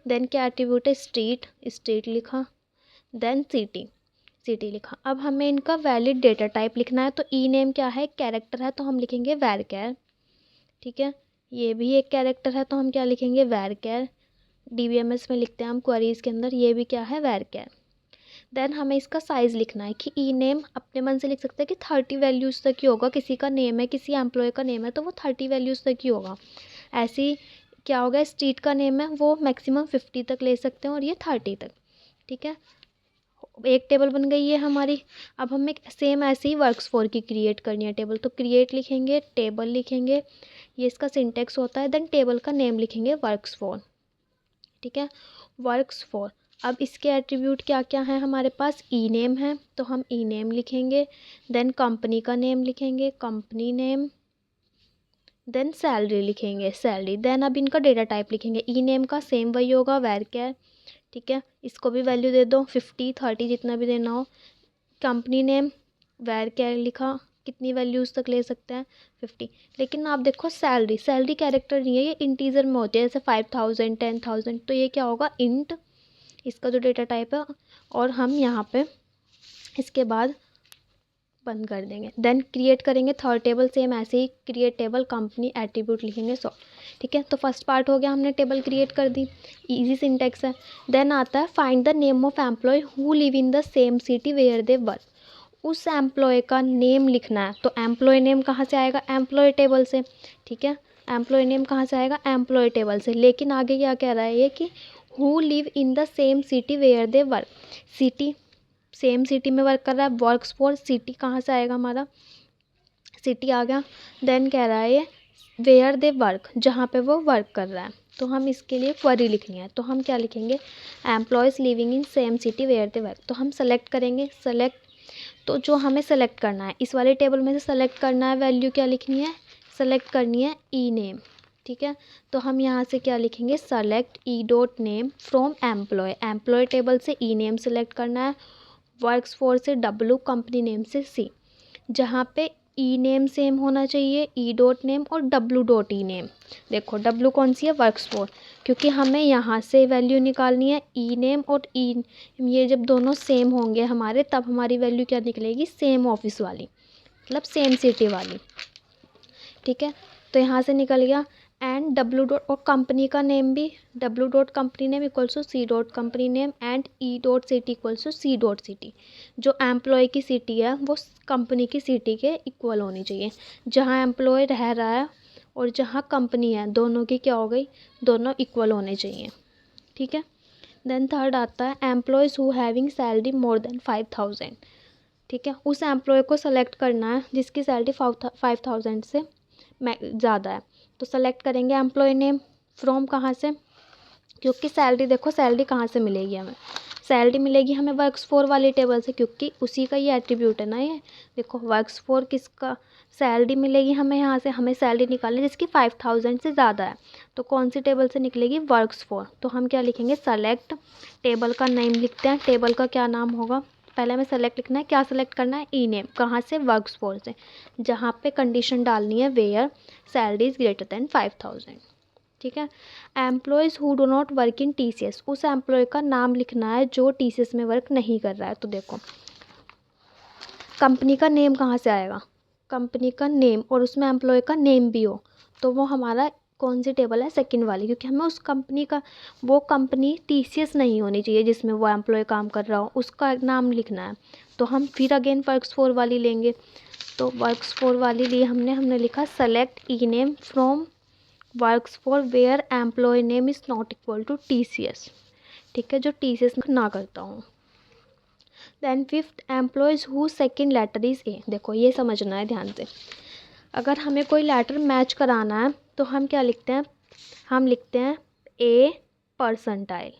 देन क्या एट्रीब्यूट है, स्ट्रीट लिखा। देन सिटी लिखा। अब हमें इनका वैलिड डेटा टाइप लिखना है, तो ई नेम क्या है, कैरेक्टर है, तो हम लिखेंगे varchar, ठीक है। ये भी एक कैरेक्टर है, तो हम क्या लिखेंगे, varchar। DBMS में लिखते हैं हम क्वेरीज के अंदर, ये भी क्या है, varchar। देन हमें इसका साइज़ लिखना है कि ई नेम अपने मन से लिख सकते हैं कि 30 वैल्यूज़ तक ही होगा। किसी का नेम है, किसी एम्प्लॉय का नेम है, तो वो 30 वैल्यूज़ तक ही होगा। ऐसे ही क्या होगा, स्ट्रीट का नेम है, वो मैक्सिमम 50 तक ले सकते हैं और ये 30 तक, ठीक है। एक टेबल बन गई है हमारी। अब हमें सेम ऐसे ही वर्क्स फॉर की क्रिएट करनी है टेबल, तो क्रिएट लिखेंगे, टेबल लिखेंगे, ये इसका सिंटेक्स होता है। देन टेबल का नेम लिखेंगे वर्क्स फॉर, ठीक है, वर्क्स फॉर। अब इसके एट्रीब्यूट क्या क्या हैं हमारे पास, ई नेम है, तो हम ई नेम लिखेंगे। देन कंपनी का नेम लिखेंगे, कंपनी नेम। देन सैलरी लिखेंगे, सैलरी। देन अब इनका डेटा टाइप लिखेंगे। ई नेम का सेम वही होगा, varchar, ठीक है, इसको भी वैल्यू दे दो 50 30 जितना भी देना हो। कंपनी नेम varchar लिखा, कितनी वैल्यूज़ तक ले सकते हैं, 50। लेकिन आप देखो सैलरी कैरेक्टर नहीं है, ये इंटीजर में होती है, जैसे 5000 10,000, तो ये क्या होगा, इंट, इसका जो डेटा टाइप है। और हम यहाँ पे इसके बाद बंद कर देंगे। देन क्रिएट करेंगे थर्ड टेबल, सेम ऐसे ही क्रिएट टेबल, कंपनी, एट्रीब्यूट लिखेंगे 100, ठीक है। तो फर्स्ट पार्ट हो गया, हमने टेबल क्रिएट कर दी, इजी सिंटेक्स है। देन आता है find the name of employee who live in the same city where they work. उस एम्प्लॉय का नेम लिखना है, तो एम्प्लॉय नेम कहाँ से आएगा, एम्प्लॉय टेबल से, ठीक है। एम्प्लॉय नेम कहाँ से आएगा, एम्प्लॉय टेबल से। लेकिन आगे क्या कह रहा है ये कि who live in the same city where they work, city same city में वर्क कर रहा है, वर्क्स फॉर, सिटी कहाँ से आएगा हमारा, सिटी आ गया। देन कह रहा है ये वेयर दे वर्क, जहाँ पे वो वर्क कर रहा है, तो हम इसके लिए क्वेरी लिखनी है, तो हम क्या लिखेंगे, employees living in same city where they work. तो हम सेलेक्ट करेंगे, तो जो हमें सेलेक्ट करना है इस वाले टेबल में से सेलेक्ट करना है, वैल्यू क्या लिखनी है, सेलेक्ट करनी है ई नेम, ठीक है। तो हम यहाँ से क्या लिखेंगे, select E dot name from employ table से ई नेम सेलेक्ट करना है, वर्क्स फॉर से W, कंपनी नेम से C। जहाँ पे ई नेम सेम होना चाहिए, ई डॉट नेम और W डॉट ई नेम। देखो W कौन सी है, वर्क्स फॉर, क्योंकि हमें यहाँ से वैल्यू निकालनी है ई नेम और ई, ये जब दोनों सेम होंगे हमारे, तब हमारी वैल्यू क्या निकलेगी, सेम ऑफिस वाली, मतलब सेम सिटी वाली, ठीक है। तो यहाँ से निकल गया। एंड W डॉट, और कंपनी का नेम भी W dot company name equals to C dot company name and E dot city equals to C dot city. जो एम्प्लॉय की सिटी है वो कंपनी की सिटी के इक्वल होनी चाहिए। जहाँ एम्प्लॉय रह रहा है और जहाँ कंपनी है, दोनों की क्या हो गई, दोनों इक्वल होने चाहिए, ठीक है। देन थर्ड आता है employees who having salary more than 5000, ठीक है। उस एम्प्लॉय को सेलेक्ट करना है जिसकी सैलरी 5000 से ज़्यादा है, तो सेलेक्ट करेंगे एम्प्लॉय नेम फ्रॉम, कहाँ से, क्योंकि सैलरी, देखो सैलरी कहाँ से मिलेगी हमें, सैलरी मिलेगी हमें वर्क्स फॉर वाली टेबल से, क्योंकि उसी का ये एट्रीब्यूट है ना ये। देखो वर्क्स फॉर किसका, सैलरी मिलेगी हमें यहाँ से, हमें सैलरी निकालनी जिसकी 5000 से ज़्यादा है, तो कौन सी टेबल से निकलेगी, वर्क्स फॉर। तो हम क्या लिखेंगे, सेलेक्ट, टेबल का नेम लिखते हैं, टेबल का क्या नाम होगा, पहले हमें सेलेक्ट लिखना है, क्या सेलेक्ट करना है, ई नेम, कहाँ से, वर्क्स फॉर से, जहाँ पे कंडीशन डालनी है where salary is greater than 5000, ठीक है। Employees who do not work in TCS, उस एम्प्लॉय का नाम लिखना है जो TCS में वर्क नहीं कर रहा है। तो देखो कंपनी का नेम कहाँ से आएगा, कंपनी का नेम, और उसमें एम्प्लॉय का नेम भी हो, तो वो हमारा कौन सी टेबल है, सेकंड वाली, क्योंकि हमें उस कंपनी का, वो कंपनी TCS नहीं होनी चाहिए जिसमें वो एम्प्लॉय काम कर रहा हो, उसका नाम लिखना है। तो हम फिर अगेन वर्क्स फॉर वाली लेंगे। तो वर्क्स फॉर वाली लिए हमने लिखा select E name from works for where employee name is not equal to TCS, ठीक है, जो TCS ना करता हूँ। Then fifth employees who second letter is A. देखो ये समझना है ध्यान से, अगर हमें कोई लेटर मैच कराना है तो हम क्या लिखते हैं, हम लिखते हैं A परसेंटाइल।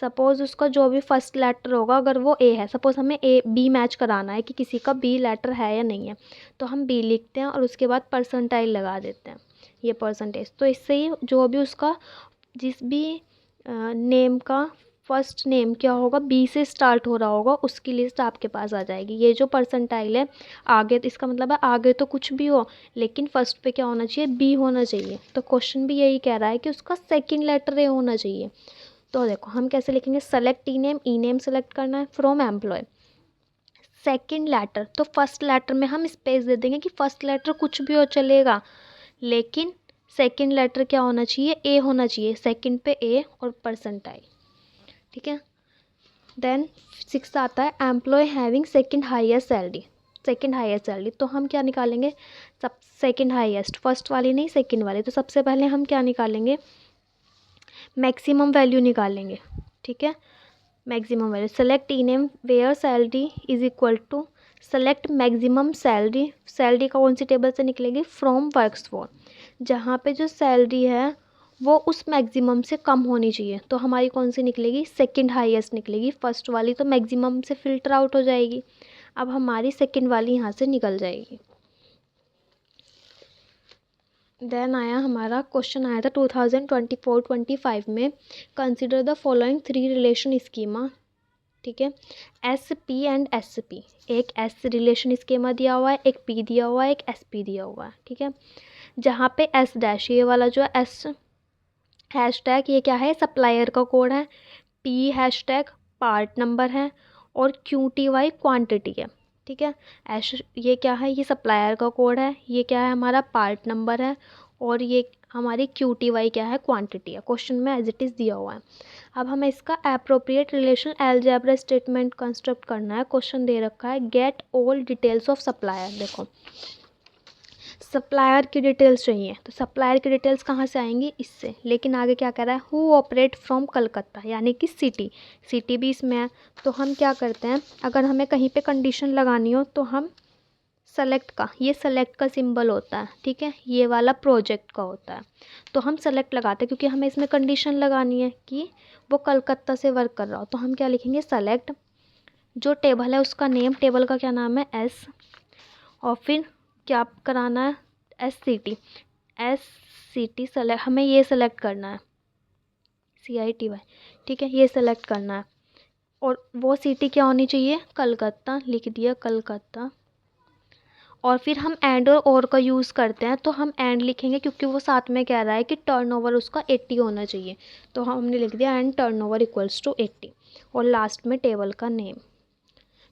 सपोज़ उसका जो भी फर्स्ट लेटर होगा अगर वो A है, सपोज़ हमें B मैच कराना है कि किसी का B लेटर है या नहीं है, तो हम B लिखते हैं और उसके बाद परसेंटाइल लगा देते हैं, ये परसेंटेज। तो इससे ही जो भी उसका जिस भी नेम का फर्स्ट नेम क्या होगा, B से स्टार्ट हो रहा होगा, उसकी लिस्ट आपके पास आ जाएगी। ये जो परसेंटाइल है आगे, इसका मतलब है आगे तो कुछ भी हो लेकिन फर्स्ट पे क्या होना चाहिए, B होना चाहिए। तो क्वेश्चन भी यही कह रहा है कि उसका सेकंड लेटर A होना चाहिए। तो देखो हम कैसे लिखेंगे, सेलेक्ट ई नेम सेलेक्ट करना है फ्रॉम एम्प्लॉय, सेकंड लेटर, तो फर्स्ट लेटर में हम स्पेस दे देंगे कि फर्स्ट लेटर कुछ भी हो चलेगा, लेकिन सेकंड लेटर क्या होना चाहिए, A होना चाहिए, सेकंड पे A और परसेंटाइल, ठीक है। देन सिक्स आता है employee having second highest salary, second highest salary. तो हम क्या निकालेंगे, सब सेकंड हाईएस्ट, फर्स्ट वाली नहीं सेकंड वाली। तो सबसे पहले हम क्या निकालेंगे, मैक्सिमम वैल्यू निकालेंगे, ठीक है। Maximum value, select E name where salary is equal to select maximum salary, salary का कौन सी टेबल से निकलेगी, फ्रॉम वर्क्स फॉर, जहाँ पे जो सैलरी है वो उस मैक्सिमम से कम होनी चाहिए। तो हमारी कौन सी निकलेगी, सेकंड हाईएस्ट निकलेगी, फर्स्ट वाली तो मैक्सिमम से फ़िल्टर आउट हो जाएगी। अब हमारी सेकंड वाली यहाँ से निकल जाएगी। देन आया हमारा क्वेश्चन आया था 2024-25 में, consider the following three relation schema, ठीक है, SP एंड SP। एक S रिलेशन स्कीमा दिया हुआ है, एक P दिया हुआ है, एक SP दिया हुआ है, ठीक है। जहाँ पे S डैश, ये वाला जो है S हैशटैग, ये क्या है, सप्लायर का कोड है, P हैशटैग पार्ट नंबर है, और QTY क्वांटिटी है, ठीक है। एश ये क्या है, ये सप्लायर का कोड है, ये क्या है हमारा पार्ट नंबर है, और ये हमारी QTY क्या है, क्वांटिटी है। क्वेश्चन में एज इट इज़ दिया हुआ है। अब हमें इसका appropriate relation algebra statement construct करना है। क्वेश्चन दे रखा है get all details of supplier. देखो सप्लायर की डिटेल्स चाहिए, तो सप्लायर की डिटेल्स कहाँ से आएंगी, इससे। लेकिन आगे क्या कह रहा है, हु ऑपरेट फ्रॉम कलकत्ता, यानी कि सिटी भी इसमें है। तो हम क्या करते हैं, अगर हमें कहीं पे कंडीशन लगानी हो तो हम सेलेक्ट का, ये सेलेक्ट का सिंबल होता है, ठीक है, ये वाला प्रोजेक्ट का होता है। तो हम सेलेक्ट लगाते हैं क्योंकि हमें इसमें कंडीशन लगानी है कि वो कलकत्ता से वर्क कर रहा हो। तो हम क्या लिखेंगे, सेलेक्ट, जो टेबल है उसका नेम, टेबल का क्या नाम है, S, और फिर क्या कराना है, SCT सेलेक्ट, हमें ये सेलेक्ट करना है, CITY, ठीक है, ये सेलेक्ट करना है। और वो सिटी क्या होनी चाहिए, कलकत्ता, लिख दिया कलकत्ता। और फिर हम एंड और का यूज़ करते हैं, तो हम एंड लिखेंगे क्योंकि वो साथ में कह रहा है कि टर्नओवर उसका 80 होना चाहिए। तो हमने लिख दिया एंड टर्नओवर इक्वल्स टू 80, और लास्ट में टेबल का नेम,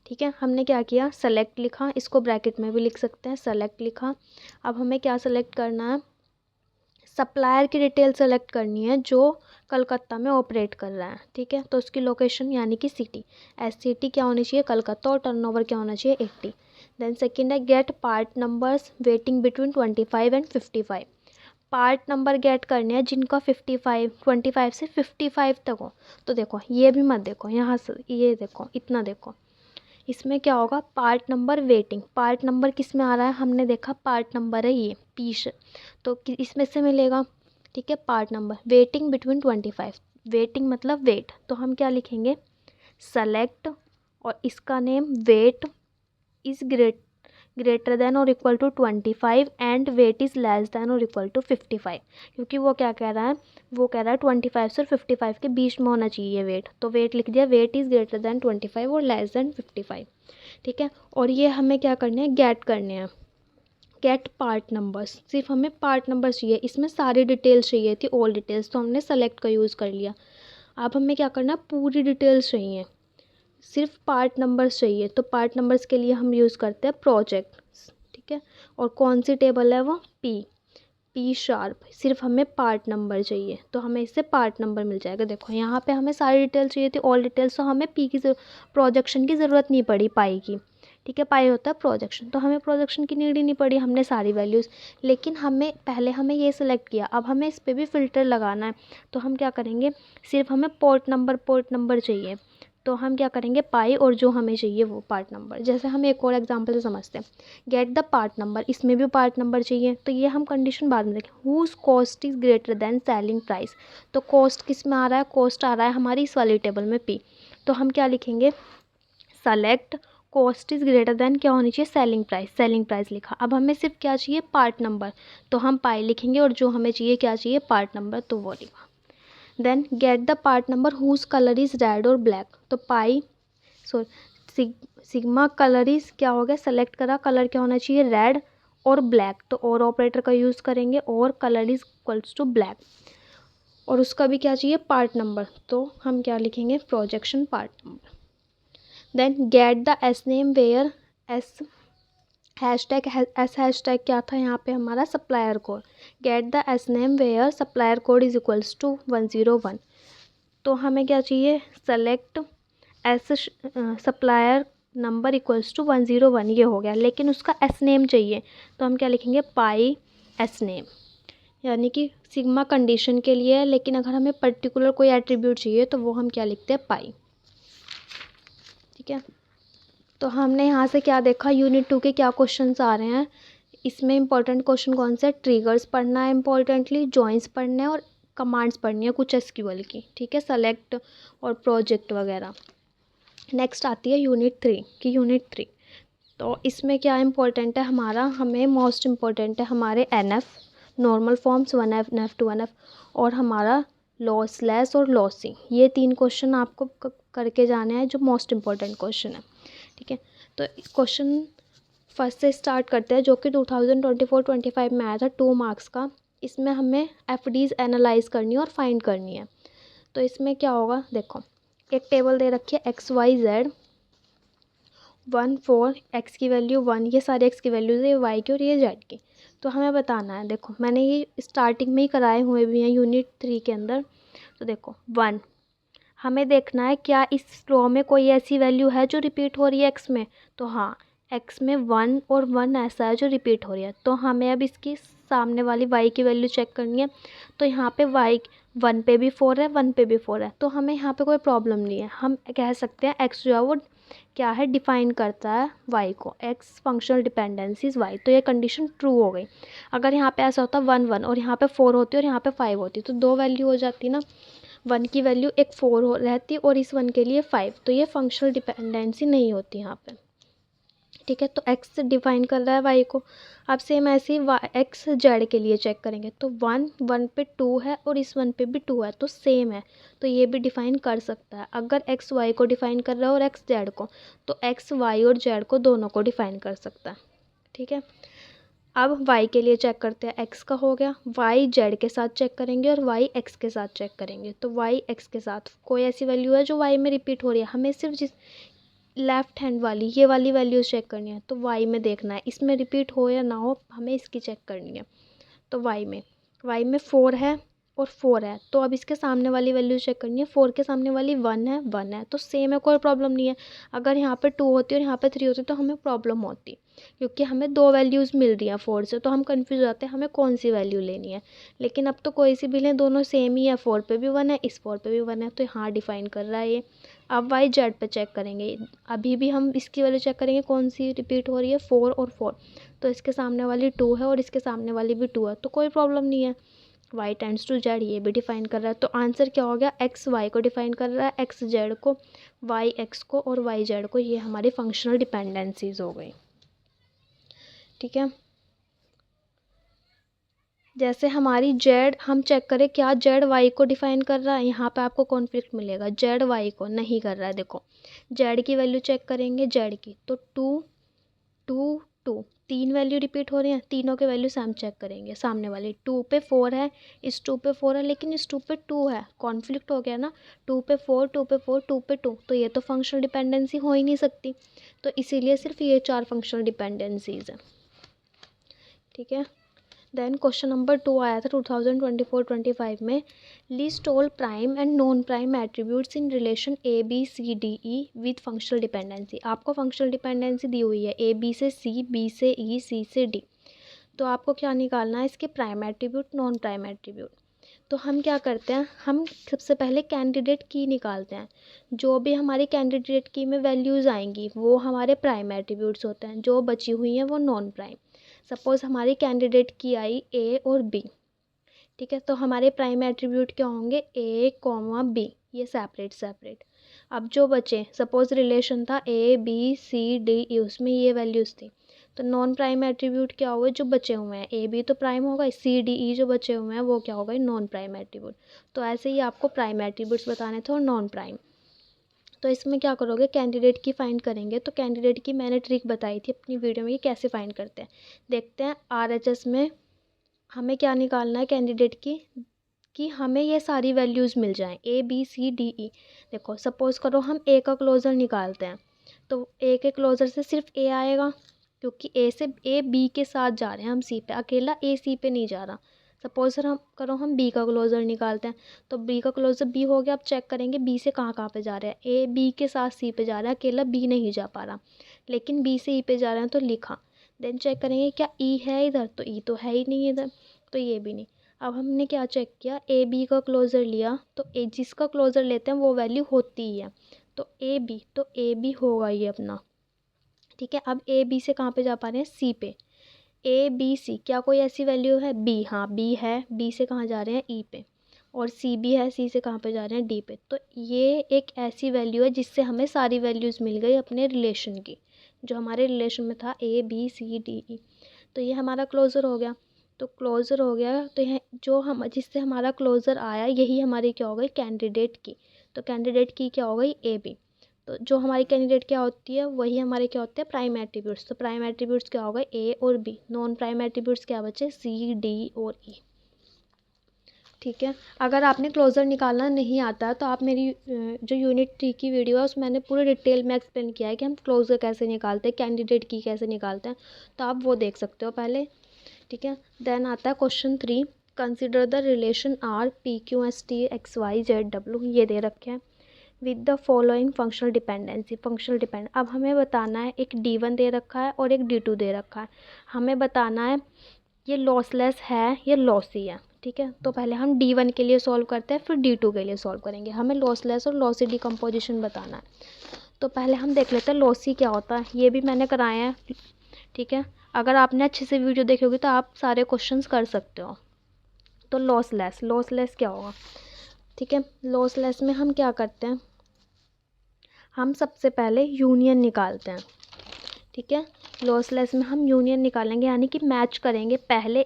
ठीक है। हमने क्या किया, सेलेक्ट लिखा, इसको ब्रैकेट में भी लिख सकते हैं, सेलेक्ट लिखा। अब हमें क्या सेलेक्ट करना है, सप्लायर की डिटेल सेलेक्ट करनी है जो कलकत्ता में ऑपरेट कर रहा है, ठीक है। तो उसकी लोकेशन यानी कि सिटी, SCT क्या होनी चाहिए, कलकत्ता, और टर्नओवर क्या होना चाहिए, 80। देन सेकंड है get part numbers weighting between 25 and 55। Part number get करने हैं जिनका 25 से 55 तक हो। तो देखो ये भी मत देखो, यहाँ से ये देखो, इतना देखो, इसमें क्या होगा, part number waiting, part number किस में आ रहा है, हमने देखा पार्ट नंबर है ये पीस, तो इसमें से मिलेगा, ठीक है। Part number waiting between 25, waiting मतलब वेट, तो हम क्या लिखेंगे, सेलेक्ट, और इसका name weight is greater than और equal to 25 and weight is less than और इक्वल टू 55, क्योंकि वो क्या कह रहा है, वो कह रहा है 25 से 55 के बीच में होना चाहिए वेट। तो वेट लिख दिया, वेट इज़ ग्रेटर देन 25 और लेस देन 55, ठीक है। और ये हमें क्या करने हैं, गेट करने हैं, गेट पार्ट नंबर्स, सिर्फ हमें पार्ट नंबर चाहिए, इसमें सारी डिटेल्स चाहिए थी, ऑल डिटेल्स, तो हमने सेलेक्ट का यूज़ कर लिया। अब हमें क्या करना है, पूरी डिटेल्स चाहिए, सिर्फ पार्ट नंबर्स चाहिए। तो पार्ट नंबर्स के लिए हम यूज़ करते हैं प्रोजेक्ट, ठीक है। और कौन सी टेबल है वो, P P शार्प, सिर्फ हमें पार्ट नंबर चाहिए तो हमें इससे पार्ट नंबर मिल जाएगा। देखो यहाँ पे हमें सारी डिटेल चाहिए थी, ऑल डिटेल्स, तो हमें P की प्रोजेक्शन की ज़रूरत नहीं पड़ी पाई की। ठीक है, पाई होता है प्रोजेक्शन, तो हमें प्रोजेक्शन की नीड ही नहीं पड़ी, हमने सारी वैल्यूज़। लेकिन हमें ये सिलेक्ट किया, अब हमें इस पर भी फ़िल्टर लगाना है। तो हम क्या करेंगे, सिर्फ हमें पोर्ट नंबर चाहिए, तो हम क्या करेंगे पाई और जो हमें चाहिए वो पार्ट नंबर। जैसे हम एक और एग्जांपल से समझते हैं, गेट द पार्ट नंबर, इसमें भी पार्ट नंबर चाहिए, तो ये हम कंडीशन बाद में देखें। Whose cost is greater than selling price, तो कॉस्ट किस में आ रहा है, कॉस्ट आ रहा है हमारी इस वाली टेबल में P। तो हम क्या लिखेंगे, select cost is greater then क्या होनी चाहिए, सेलिंग प्राइस लिखा। अब हमें सिर्फ क्या चाहिए, पार्ट नंबर, तो हम पाई लिखेंगे और जो हमें चाहिए क्या चाहिए, पार्ट नंबर, तो वो लिखा। Then get the part number whose colour is red और ब्लैक, तो पाई सिग्मा कलर इज़ क्या हो गया, सेलेक्ट करा, कलर क्या होना चाहिए, रेड और ब्लैक, तो और ऑपरेटर का यूज़ करेंगे, और colour is equals to black, और उसका भी क्या चाहिए, पार्ट नंबर, तो हम क्या लिखेंगे, projection part number. Then get the S name where S hashtag क्या था यहाँ पे हमारा, supplier code. Get the S name where supplier code is equals to 101, तो हमें क्या चाहिए, select S supplier number equals to 101, ये हो गया, लेकिन उसका एस नेम चाहिए, तो हम क्या लिखेंगे, पाई एस नेम, यानी कि सिग्मा कंडीशन के लिए है, लेकिन अगर हमें पर्टिकुलर कोई एट्रीब्यूट चाहिए तो वो हम क्या लिखते हैं, पाई। ठीक है, तो हमने यहाँ से क्या देखा, यूनिट 2 के क्या क्वेश्चंस आ रहे हैं। इसमें इंपॉर्टेंट क्वेश्चन कौन से, ट्रिगर्स पढ़ना है इंपॉर्टेंटली, जॉइंस पढ़ने हैं और कमांड्स पढ़नी है कुछ एसक्यूएल की। ठीक है, सेलेक्ट और प्रोजेक्ट वगैरह। नेक्स्ट आती है यूनिट 3 तो इसमें क्या इंपॉर्टेंट है हमारा, हमें मोस्ट इम्पॉर्टेंट है हमारे NF normal forms 1F NF 2NF, और हमारा लॉसलेस और लॉसी, ये 3 क्वेश्चन आपको करके जाने हैं जो मोस्ट इम्पॉर्टेंट क्वेश्चन है। ठीक है, तो क्वेश्चन फर्स्ट से स्टार्ट करते हैं, जो कि 2024-25 में आया था, 2 मार्क्स का। इसमें हमें FDs एनालाइज करनी है और फाइंड करनी है। तो इसमें क्या होगा, देखो एक टेबल दे रखी है XYZ 1 4, x की वैल्यू 1, ये सारे x की वैल्यूज़ है, y की और ये z की। तो हमें बताना है, देखो मैंने ये स्टार्टिंग में ही कराए हुए भी हैं यूनिट 3 के अंदर। तो देखो 1, हमें देखना है क्या इस रो में कोई ऐसी वैल्यू है जो रिपीट हो रही है x में, तो हाँ x में 1 और 1 ऐसा है जो रिपीट हो रही है। तो हमें अब इसकी सामने वाली y की वैल्यू चेक करनी है। तो यहाँ पे y 1 पे भी 4 है, 1 पे भी 4 है, तो हमें यहाँ पे कोई प्रॉब्लम नहीं है। हम कह सकते हैं x जो है वो क्या है, डिफाइन करता है y को, x फंक्शनल डिपेंडेंसीज y, तो ये कंडीशन ट्रू हो गई। अगर यहाँ पे ऐसा होता 1 1 और यहाँ पे 4 होती और यहाँ पे 5 होती, तो 2 वैल्यू हो जाती ना, 1 की वैल्यू एक 4 हो रहती और इस 1 के लिए 5, तो ये फंक्शनल डिपेंडेंसी नहीं होती यहाँ पे। ठीक है, तो x डिफाइन कर रहा है y को। अब सेम ऐसे ही x z के लिए चेक करेंगे, तो 1 1 पे 2 है और इस 1 पे भी 2 है, तो सेम है, तो ये भी डिफाइन कर सकता है। अगर x y को डिफाइन कर रहा है और x z को, तो x y और z को दोनों को डिफाइन कर सकता है। ठीक है, अब y के लिए चेक करते हैं, x का हो गया, y z के साथ चेक करेंगे और y x के साथ चेक करेंगे। तो y x के साथ कोई ऐसी वैल्यू है जो y में रिपीट हो रही है, हमें सिर्फ जिस लेफ्ट हैंड वाली ये वाली वैल्यूज़ चेक करनी है, तो y में देखना है इसमें रिपीट हो या ना हो, हमें इसकी चेक करनी है। तो y में 4 है और 4 है, तो अब इसके सामने वाली वैल्यू चेक करनी है, 4 के सामने वाली 1 है, तो सेम है, कोई प्रॉब्लम नहीं है। अगर यहाँ पे 2 होती और यहाँ पे 3 होती तो हमें प्रॉब्लम होती, क्योंकि हमें 2 वैल्यूज़ मिल रही हैं 4 से, तो हम कन्फ्यूज़ हो जाते हैं हमें कौन सी वैल्यू लेनी है। लेकिन अब तो कोई सी भी लें, दोनों सेम ही है, 4 पे भी 1 है, इस 4 पे भी 1 है, तो यहाँ डिफाइन कर रहा है ये। अब y z पे चेक करेंगे, अभी भी हम इसकी वैल्यू चेक करेंगे कौन सी रिपीट हो रही है, 4 और 4, तो इसके सामने वाली 2 है और इसके सामने वाली भी 2 है, तो कोई प्रॉब्लम नहीं है। y टेंड्स टू z ये भी डिफाइन कर रहा है, तो आंसर क्या हो गया, x y को डिफाइन कर रहा है, x z को, y x को और y z को, ये हमारी फंक्शनल डिपेंडेंसीज हो गई। ठीक है, जैसे हमारी z हम चेक करें क्या z y को डिफाइन कर रहा है, यहाँ पे आपको कॉन्फ्लिक्ट मिलेगा, z y को नहीं कर रहा है। देखो z की वैल्यू चेक करेंगे, z की तो 2 2 2, 3 वैल्यू रिपीट हो रही हैं, तीनों के वैल्यू हम चेक करेंगे। सामने वाली 2 पे 4 है, इस 2 पे 4 है, लेकिन इस 2 पे 2 है, कॉन्फ्लिक्ट हो गया ना, 2 पे 4 2 पे 4 2 पे 2, तो ये तो फंक्शनल डिपेंडेंसी हो ही नहीं सकती, तो इसीलिए सिर्फ ये 4 फंक्शनल डिपेंडेंसीज हैं। ठीक है, देन क्वेश्चन नंबर 2 आया था 2024-25 में, list all prime and non prime attributes in relation A B C D E with functional dependency. आपको फंक्शनल डिपेंडेंसी दी हुई है ए बी से सी, बी से ई, सी से डी। तो आपको क्या निकालना है, इसके prime attribute, non prime attribute. तो हम क्या करते हैं, हम सबसे पहले कैंडिडेट की निकालते हैं। जो भी हमारी कैंडिडेट की में वैल्यूज़ आएंगी वो हमारे प्राइम एट्रीब्यूट्स होते हैं, जो बची हुई हैं वो नॉन प्राइम। सपोज़ हमारी कैंडिडेट की आई ए और बी, ठीक है, तो हमारे प्राइम एट्रीब्यूट क्या होंगे, ए कॉमा बी, ये सेपरेट सेपरेट। अब जो बचे, सपोज़ रिलेशन था ए बी सी डी ई, उसमें ये वैल्यूज़ थी, तो नॉन प्राइम एट्रीब्यूट क्या हुए, जो बचे हुए हैं, ए बी तो प्राइम होगा, सी डी ई जो बचे हुए हैं वो क्या होगा, नॉन प्राइम एट्रीब्यूट। तो ऐसे ही आपको प्राइम एट्रीब्यूट्स बताने थे और नॉन प्राइम। तो इसमें क्या करोगे, कैंडिडेट की फाइंड करेंगे। तो कैंडिडेट की मैंने ट्रिक बताई थी अपनी वीडियो में कि कैसे फाइंड करते हैं। देखते हैं RHS में हमें क्या निकालना है कैंडिडेट की, कि हमें ये सारी वैल्यूज़ मिल जाएं, ए बी सी डी ई। देखो सपोज़ करो हम ए का क्लोज़र निकालते हैं, तो ए के क्लोज़र से सिर्फ ए आएगा, क्योंकि ए से ए बी के साथ जा रहे हैं हम सी पे, अकेला ए सी पे नहीं जा रहा। सपोज़ हम बी का क्लोज़र निकालते हैं, तो बी का क्लोज़र बी हो गया। अब चेक करेंगे बी से कहाँ पे जा रहा है, ए बी के साथ सी पे जा रहा है, अकेला बी नहीं जा पा रहा, लेकिन बी से ई पे जा रहे हैं तो लिखा। देन चेक करेंगे क्या ई है इधर, तो ई तो है ही नहीं इधर, तो ये भी नहीं। अब हमने क्या चेक किया, ए बी का क्लोज़र लिया, तो ए जिसका क्लोज़र लेते हैं वो वैल्यू होती ही है, तो ए बी, तो ए बी होगा ये अपना, ठीक है। अब ए बी से कहाँ पे जा पा रहे हैं, सी पे। ए बी सी, क्या कोई ऐसी वैल्यू है, बी, हाँ बी है, बी से कहाँ जा रहे हैं, ई पे। और सी भी है, सी से कहाँ पे जा रहे हैं, डी पे। तो ये एक ऐसी वैल्यू है जिससे हमें सारी वैल्यूज़ मिल गई अपने रिलेशन की, जो हमारे रिलेशन में था ए बी सी डी ई। तो ये हमारा क्लोज़र हो गया। तो क्लोज़र हो गया, तो यह जो हम जिससे हमारा क्लोज़र आया यही हमारी क्या हो गई, कैंडिडेट की। तो कैंडिडेट की क्या हो गई, ए बी। तो जो हमारी कैंडिडेट क्या होती है वही हमारे क्या होते हैं, प्राइम एट्रीब्यूट्स। तो प्राइम एट्रीब्यूट्स क्या हो गए, ए और बी। नॉन प्राइम एट्रीब्यूट्स क्या बचे, सी डी और ई, ठीक है। अगर आपने क्लोज़र निकालना नहीं आता तो आप मेरी जो यूनिट 3 की वीडियो है उसमें मैंने पूरे डिटेल में एक्सप्लेन किया है कि हम क्लोज़र कैसे निकालते हैं, कैंडिडेट की कैसे निकालते हैं, तो आप वो देख सकते हो पहले, ठीक है। देन आता है question 3, consider the relation R P Q S T X Y Z W, ये दे रखे हैं, with the following functional dependency. Functional depend, अब हमें बताना है, एक D1 दे रखा है और एक D2 दे रखा है। हमें बताना है ये लॉसलेस है या लॉसी है, ठीक है। तो पहले हम D1 के लिए सॉल्व करते हैं, फिर D2 के लिए सॉल्व करेंगे। हमें लॉसलेस और लॉसी डिकम्पोजिशन बताना है। तो पहले हम देख लेते हैं लॉसी क्या होता है, ये भी मैंने कराया है, ठीक है। अगर आपने अच्छे से वीडियो देखी होगी तो आप सारे क्वेश्चंस कर सकते हो। तो लॉसलेस क्या होगा, ठीक है। लॉसलेस में हम क्या करते हैं, हम सबसे पहले यूनियन निकालते हैं, ठीक है। लॉसलेस में हम यूनियन निकालेंगे, यानी कि मैच करेंगे पहले।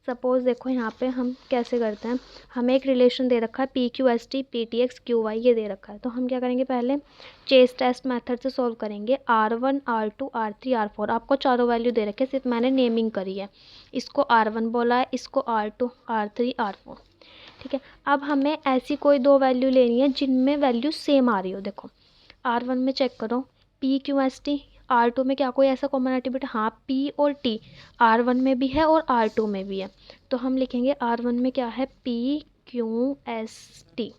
सपोज़ देखो यहाँ पे हम कैसे करते हैं, हमें एक रिलेशन दे रखा है P Q S T P T X Q Y, ये दे रखा है। तो हम क्या करेंगे, पहले चेस टेस्ट मेथड से सॉल्व करेंगे। R1 R2 R3 R4, आपको चारों वैल्यू दे रखे, सिर्फ मैंने नेमिंग करी है। इसको R1 बोला है, इसको R2 R3 R4, ठीक है। अब हमें ऐसी कोई दो वैल्यू लेनी है जिनमें वैल्यू सेम आ रही हो। देखो R1 में चेक करो, P Q S T, R2 में क्या कोई ऐसा कॉमन एट्रीब्यूट, हाँ पी और टी R1 में भी है और R2 में भी है। तो हम लिखेंगे R1 में क्या है, पी क्यू एस टी,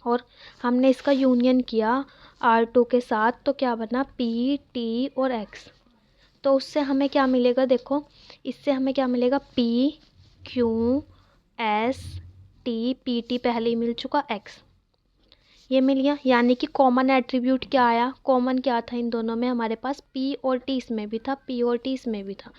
और हमने इसका यूनियन किया R2 के साथ, तो क्या बना, पी टी और एक्स। तो उससे हमें क्या मिलेगा, देखो इससे हमें क्या मिलेगा, P Q S T, P T पहले ही मिल चुका, एक्स ये मिल गया। यानी कि कॉमन एट्रीब्यूट क्या आया, कॉमन क्या था इन दोनों में, हमारे पास पी और टी इसमें भी था, पी और टी इसमें भी था,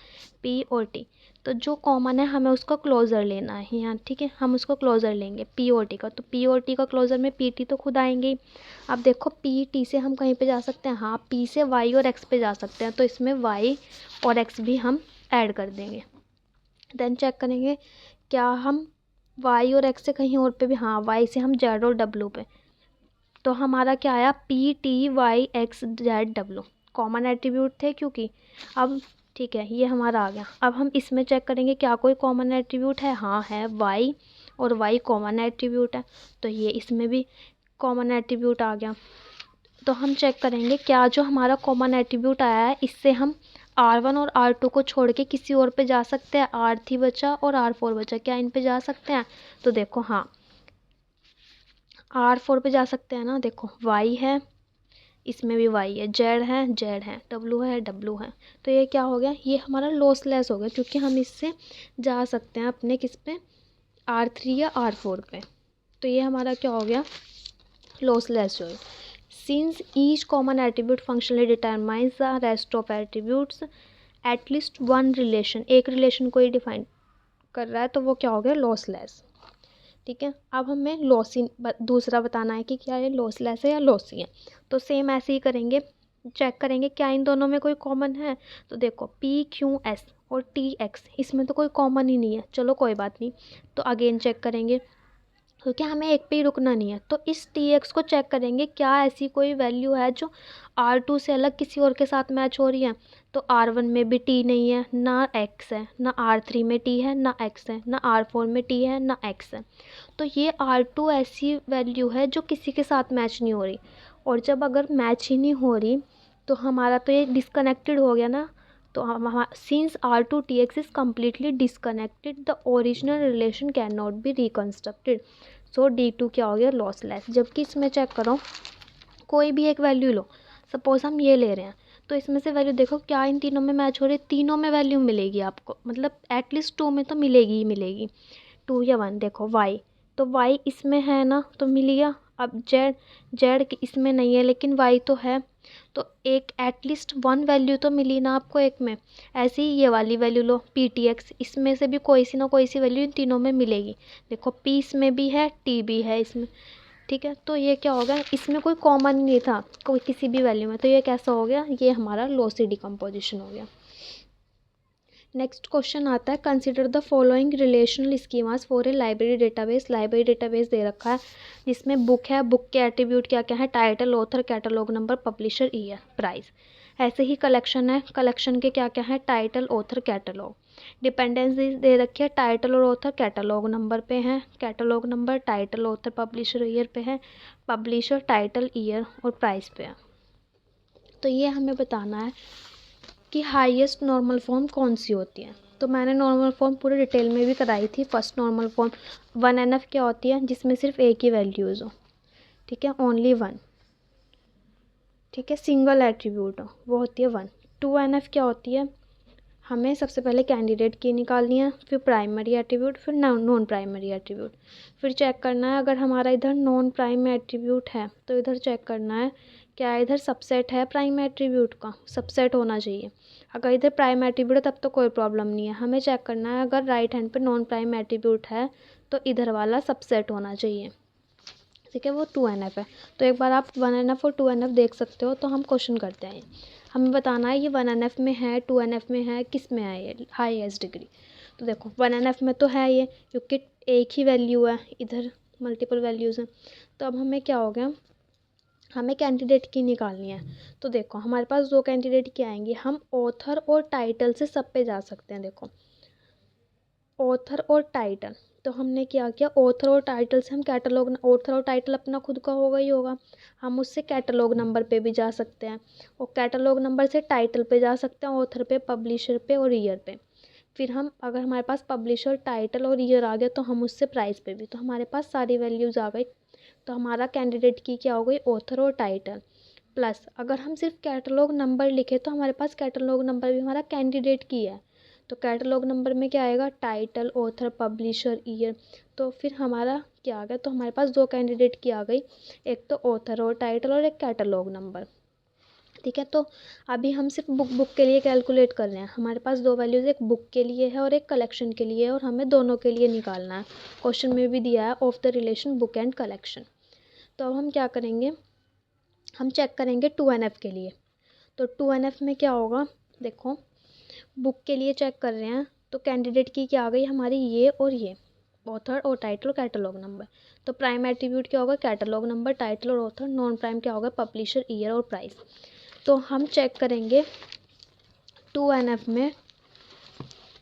पी और टी। तो जो कॉमन है हमें उसका क्लोज़र लेना है यहाँ, ठीक है। हम उसको क्लोज़र लेंगे पी और टी का, तो पी और टी का क्लोज़र में पी टी तो खुद आएंगे ही। अब देखो पी टी से हम कहीं पे जा सकते हैं, हाँ पी से वाई और एक्स पे जा सकते हैं, तो इसमें वाई और एक्स भी हम ऐड कर देंगे। देन चेक करेंगे क्या हम वाई और एक्स से कहीं और पे भी, हाँ वाई से हम जेड और डब्ल्यू पे। तो हमारा क्या आया, P T Y X Z W, common attribute थे क्योंकि। अब ठीक है, ये हमारा आ गया। अब हम इसमें चेक करेंगे क्या कोई कॉमन एट्रीब्यूट है, हाँ है, वाई और वाई कॉमन एट्रीब्यूट है, तो ये इसमें भी कॉमन एट्रीब्यूट आ गया। तो हम चेक करेंगे क्या जो हमारा कॉमन एट्रीब्यूट आया है इससे हम R1 और R2 को छोड़ के किसी और पे जा सकते हैं, R3 बचा और R4 बचा, क्या इन पे जा सकते हैं? तो देखो हाँ, R4 पे जा सकते हैं ना। देखो Y है, इसमें भी Y है, Z है, W है। तो ये क्या हो गया, ये हमारा लॉसलेस हो गया, क्योंकि हम इससे जा सकते हैं अपने किस पे, R3 या R4 पे। तो ये हमारा क्या हो गया, लॉसलेस जो है। Since each common attribute functionally determines the rest of attributes at least one relation, एक रिलेशन को ही डिफाइन कर रहा है, तो वो क्या हो गया, लॉसलेस। ठीक है, अब हमें लॉसी दूसरा बताना है कि क्या ये लॉसलेस है या लॉसी है। तो सेम ऐसे ही करेंगे, चेक करेंगे क्या इन दोनों में कोई कॉमन है। तो देखो PQS और TX, इसमें तो कोई कॉमन ही नहीं है, चलो कोई बात नहीं। तो अगेन चेक करेंगे, क्योंकि हमें एक पे ही रुकना नहीं है। तो इस TX को चेक करेंगे, क्या ऐसी कोई वैल्यू है जो R2 से अलग किसी और के साथ मैच हो रही है। तो R1 में भी T नहीं है, ना X है, ना R3 में T है, ना X है, ना R4 में T है, ना X है। तो ये R2 ऐसी वैल्यू है जो किसी के साथ मैच नहीं हो रही। और जब अगर मैच ही नहीं हो रही तो हमारा तो ये डिस्कनेक्टेड हो गया ना। तो हम since R2 TX is completely disconnected, the original relation can not be reconstructed, so D2 क्या हो गया, लॉसलेस। जबकि इसमें चेक करो, कोई भी एक वैल्यू लो, सपोज हम ये ले रहे हैं, तो इसमें से वैल्यू देखो क्या इन तीनों में मैच हो रही है, तीनों में वैल्यू मिलेगी आपको, मतलब एटलीस्ट 2 में तो मिलेगी ही मिलेगी, 2 या 1। देखो Y, तो Y इसमें है ना, तो मिल गया। अब Z इसमें नहीं है लेकिन Y तो है, तो एक एटलीस्ट 1 वैल्यू तो मिली ना आपको एक में। ऐसे ही ये वाली वैल्यू लो PTX, इसमें से भी कोई सी ना कोई सी वैल्यू इन तीनों में मिलेगी। देखो P इसमें भी है, T भी है इसमें। ठीक है, तो ये क्या होगा, इसमें कोई कॉमन ही नहीं था कोई किसी भी वैल्यू में, तो ये कैसा हो गया, ये हमारा लॉसी डिकम्पोजिशन हो गया। नेक्स्ट क्वेश्चन आता है, consider the following relational schemas for a library database. Library database दे रखा है जिसमें बुक है, बुक के एट्रीब्यूट क्या क्या है, title, author, catalogue number, publisher, year, price. ऐसे ही कलेक्शन है, कलेक्शन के क्या क्या है, टाइटल, ऑथर, कैटलॉग। डिपेंडेंसीज दे रखी है, टाइटल और ऑथर कैटलॉग नंबर पे है, catalogue number title, author, publisher, year पे है, पब्लिशर, टाइटल, ईयर और प्राइस पे है। तो ये हमें बताना है कि हाईएस्ट नॉर्मल फॉर्म कौन सी होती है। तो मैंने नॉर्मल फॉर्म पूरे डिटेल में भी कराई थी। फर्स्ट नॉर्मल फॉर्म 1NF क्या होती है, जिसमें सिर्फ एक ही वैल्यूज़ हो, ठीक है, ओनली 1, ठीक है, सिंगल एट्रीब्यूट हो, वो होती है 1। 2NF क्या होती है, हमें सबसे पहले कैंडिडेट की निकालनी है, फिर प्राइमरी एट्रीब्यूट, फिर नॉन प्राइमरी एट्रीब्यूट। फिर चेक करना है अगर हमारा इधर नॉन प्राइम एट्रीब्यूट है तो इधर चेक करना है क्या इधर सबसेट है प्राइम एट्रीब्यूट का, सबसेट होना चाहिए। अगर इधर प्राइम एट्रीब्यूट है तब तो कोई प्रॉब्लम नहीं है। हमें चेक करना है अगर राइट हैंड पे नॉन प्राइम एट्रीब्यूट है तो इधर वाला सबसेट होना चाहिए, ठीक है, वो 2NF है। तो एक बार आप 1NF और 2NF देख सकते हो। तो हम क्वेश्चन करते हैं, हमें बताना है ये 1NF में है, 2NF में है, किस में है ये हाईएस्ट डिग्री। तो देखो 1NF में तो है ये, क्योंकि एक ही वैल्यू है, इधर मल्टीपल वैल्यूज़ हैं। तो अब हमें क्या हो गया, हमें कैंडिडेट की निकालनी है। तो देखो हमारे पास 2 कैंडिडेट की आएंगी, हम ऑथर और टाइटल से सब पे जा सकते हैं। देखो ऑथर और टाइटल, तो हमने क्या किया, ऑथर और टाइटल से हम कैटलॉग, ऑथर और टाइटल अपना खुद का होगा ही होगा, हम उससे कैटलॉग नंबर पे भी जा सकते हैं, और कैटलॉग नंबर से टाइटल पे जा सकते हैं, ऑथर पे, पब्लिशर पे और ईयर पे। फिर हम अगर हमारे पास पब्लिशर, टाइटल और ईयर आ गया तो हम उससे प्राइस पे भी, तो हमारे पास सारी वैल्यूज़ आ गई। तो हमारा कैंडिडेट की क्या हो गई, ऑथर और टाइटल। प्लस अगर हम सिर्फ कैटलॉग नंबर लिखे तो हमारे पास कैटलॉग नंबर भी हमारा कैंडिडेट की है। तो कैटलॉग नंबर में क्या आएगा, टाइटल, ऑथर, पब्लिशर, ईयर। तो फिर हमारा क्या आ गया, तो हमारे पास 2 कैंडिडेट की आ गई, एक तो ऑथर और टाइटल और एक कैटलॉग नंबर, ठीक है। तो अभी हम सिर्फ बुक के लिए कैलकुलेट कर रहे हैं। हमारे पास 2 वैल्यूज़, एक बुक के लिए है और एक कलेक्शन के लिए है, और हमें दोनों के लिए निकालना है। क्वेश्चन में भी दिया है of the relation book and collection. तो अब हम क्या करेंगे, हम चेक करेंगे 2NF के लिए। तो 2NF में क्या होगा, देखो बुक के लिए चेक कर रहे हैं तो कैंडिडेट की क्या आ गई हमारी, ये और ये, ऑथर और टाइटल, कैटलॉग नंबर। तो प्राइम एट्रीब्यूट क्या होगा, कैटलॉग नंबर, टाइटल और ऑथर। नॉन प्राइम क्या होगा, पब्लिशर, ईयर और प्राइस। तो हम चेक करेंगे 2NF में।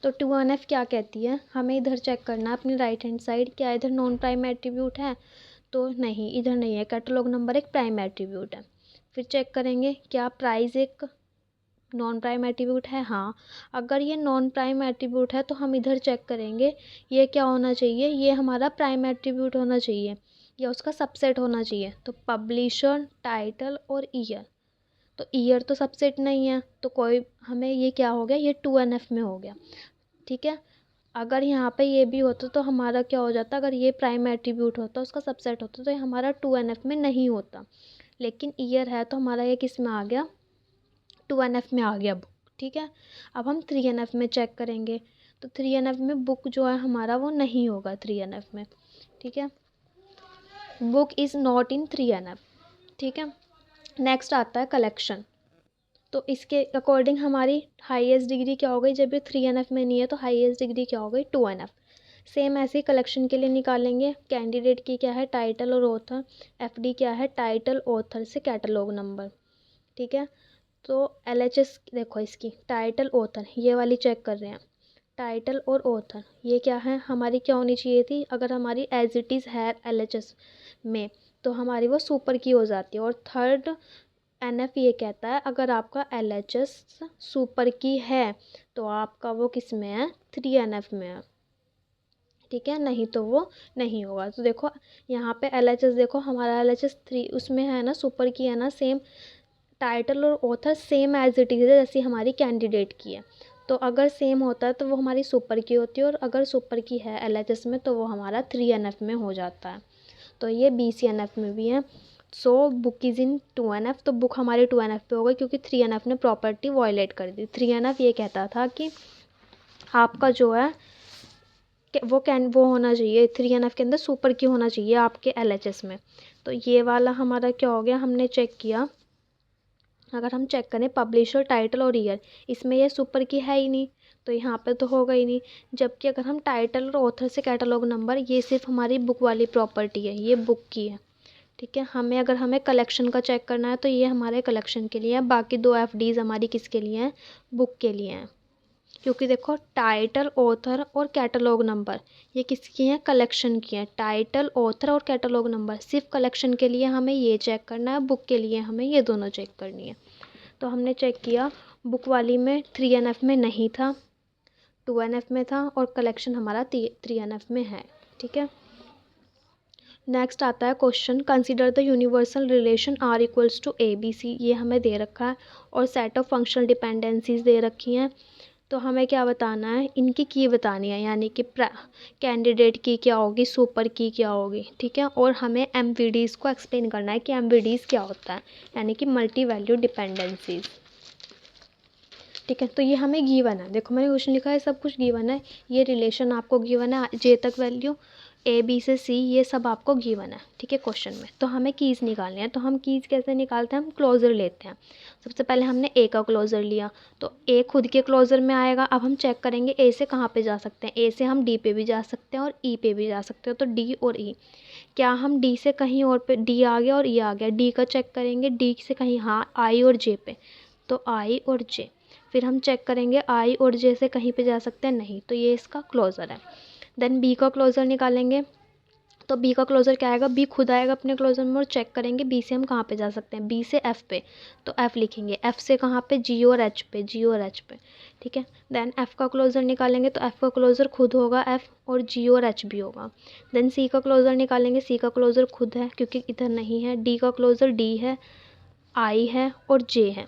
तो 2NF क्या कहती है, हमें इधर चेक करना है अपनी राइट हैंड साइड, क्या इधर नॉन प्राइम एट्रीब्यूट है, तो नहीं, इधर नहीं है। कैटलॉग नंबर एक प्राइम एट्रीब्यूट है। फिर चेक करेंगे क्या प्राइस एक नॉन प्राइम एट्रीब्यूट है, हाँ। अगर ये नॉन प्राइम एट्रीब्यूट है तो हम इधर चेक करेंगे ये क्या होना चाहिए, ये हमारा प्राइम एट्रीब्यूट होना चाहिए या उसका सबसेट होना चाहिए। तो पब्लिशर, टाइटल और ईयर, तो ईयर तो सबसेट नहीं है, तो कोई हमें ये क्या हो गया, ये 2NF में हो गया, ठीक है। अगर यहाँ पे ये भी होता तो हमारा क्या हो जाता, अगर ये प्राइम एट्रीब्यूट होता उसका सबसेट होता तो ये हमारा 2NF में नहीं होता, लेकिन ईयर है तो हमारा ये किस में आ गया, 2NF में आ गया बुक, ठीक है। अब हम 3NF में चेक करेंगे, तो 3NF में बुक जो है हमारा वो नहीं होगा 3NF में, ठीक है। Book is not in 3NF, ठीक है। नेक्स्ट आता है कलेक्शन। तो इसके अकॉर्डिंग हमारी हाईएस्ट डिग्री क्या हो गई, जब ये 3NF में नहीं है तो हाईएस्ट डिग्री क्या हो गई, 2NF। सेम ऐसे ही कलेक्शन के लिए निकालेंगे। कैंडिडेट की क्या है, टाइटल और ऑथर। FD क्या है, टाइटल ऑथर से कैटलॉग नंबर, ठीक है। तो LHS देखो, इसकी टाइटल ऑथर ये वाली चेक कर रहे हैं, टाइटल और ऑथर ये क्या है, हमारी क्या होनी चाहिए थी, अगर हमारी एज इट इज़ है LHS में तो हमारी वो सुपर की हो जाती है। और थर्ड NF ये कहता है अगर आपका LHS सुपर की है तो आपका वो किस में है, 3NF में है, ठीक है, नहीं तो वो नहीं होगा। तो देखो यहाँ पे LHS देखो, हमारा LHS 3 उसमें है ना, सुपर की है ना, सेम टाइटल और author same as it is है जैसी हमारी कैंडिडेट की है। तो अगर सेम होता है तो वो हमारी सुपर की होती है, और अगर सुपर की है LHS में तो वो हमारा 3NF में हो जाता है। तो ये BCNF में भी है। So book is in 2NF, तो बुक हमारी 2NF पे हो गई क्योंकि 3NF ने प्रॉपर्टी वायलेट कर दी। 3NF ये कहता था कि आपका जो है वो होना चाहिए, 3NF के अंदर सुपर की होना चाहिए आपके LHS में। तो ये वाला हमारा क्या हो गया, हमने चेक किया। अगर हम चेक करें पब्लिशर, टाइटल और ईयर, इसमें ये सुपर की है ही नहीं तो यहाँ पे तो होगा ही नहीं। जबकि अगर हम टाइटल और ऑथर से कैटलॉग नंबर, ये सिर्फ हमारी बुक वाली प्रॉपर्टी है, ये बुक की है, ठीक है। अगर हमें कलेक्शन का चेक करना है तो ये हमारे कलेक्शन के लिए है, बाकी 2 FDs हमारी किसके लिए हैं, बुक के लिए हैं। क्योंकि देखो टाइटल, ऑथर और कैटलॉग नंबर ये किसकी हैं, कलेक्शन की हैं। टाइटल, ऑथर और कैटलॉग नंबर सिर्फ कलेक्शन के लिए हमें ये चेक करना है, बुक के लिए हमें ये दोनों चेक करनी है। तो हमने चेक किया, बुक वाली में 3NF में नहीं था, 2NF में था, और कलेक्शन हमारा 3NF में है, ठीक है। नेक्स्ट आता है question, consider the universal relation R equals to ABC, ये हमें दे रखा है, और सेट ऑफ फंक्शनल डिपेंडेंसीज दे रखी हैं। तो हमें क्या बताना है, इनकी की बतानी है, यानी कि कैंडिडेट की क्या होगी, सुपर की क्या होगी, ठीक है। और हमें MVDs को एक्सप्लेन करना है कि MVDs क्या होता है, यानी कि मल्टी वैल्यू डिपेंडेंसीज, ठीक है। तो ये हमें गिवन है, देखो मैंने क्वेश्चन लिखा है, सब कुछ गिवन है, ये रिलेशन आपको गिवन है, J तक वैल्यू, A B से C ये सब आपको गिवन है, ठीक है, क्वेश्चन में। तो हमें कीज़ निकालनी है, तो हम कीज़ कैसे निकालते हैं, हम क्लोजर लेते हैं। सबसे पहले हमने A का क्लोजर लिया, तो A खुद के क्लोजर में आएगा। अब हम चेक करेंगे A से कहाँ पे जा सकते हैं, A से हम D पे भी जा सकते हैं और E पे भी जा सकते हो, तो D और E, क्या हम D से कहीं और पे, D आ गया और E आ गया, D का चेक करेंगे, D से कहीं, हाँ, I और J पे, तो I और J। फिर हम चेक करेंगे I और J से कहीं पे जा सकते हैं, नहीं, तो ये इसका क्लोज़र है। देन B का क्लोज़र निकालेंगे, तो B का क्लोज़र क्या आएगा, B खुद आएगा अपने क्लोज़र में, और चेक करेंगे B से हम कहाँ पे जा सकते हैं, B से F पे, तो F लिखेंगे, F से कहाँ पे, G और H पे, G और H पे, ठीक है। देन F का क्लोज़र निकालेंगे, तो F का क्लोज़र खुद होगा F, और G और H भी होगा। देन C का क्लोज़र निकालेंगे, C का क्लोज़र खुद है क्योंकि इधर नहीं है, D का क्लोज़र D है, I है और J है।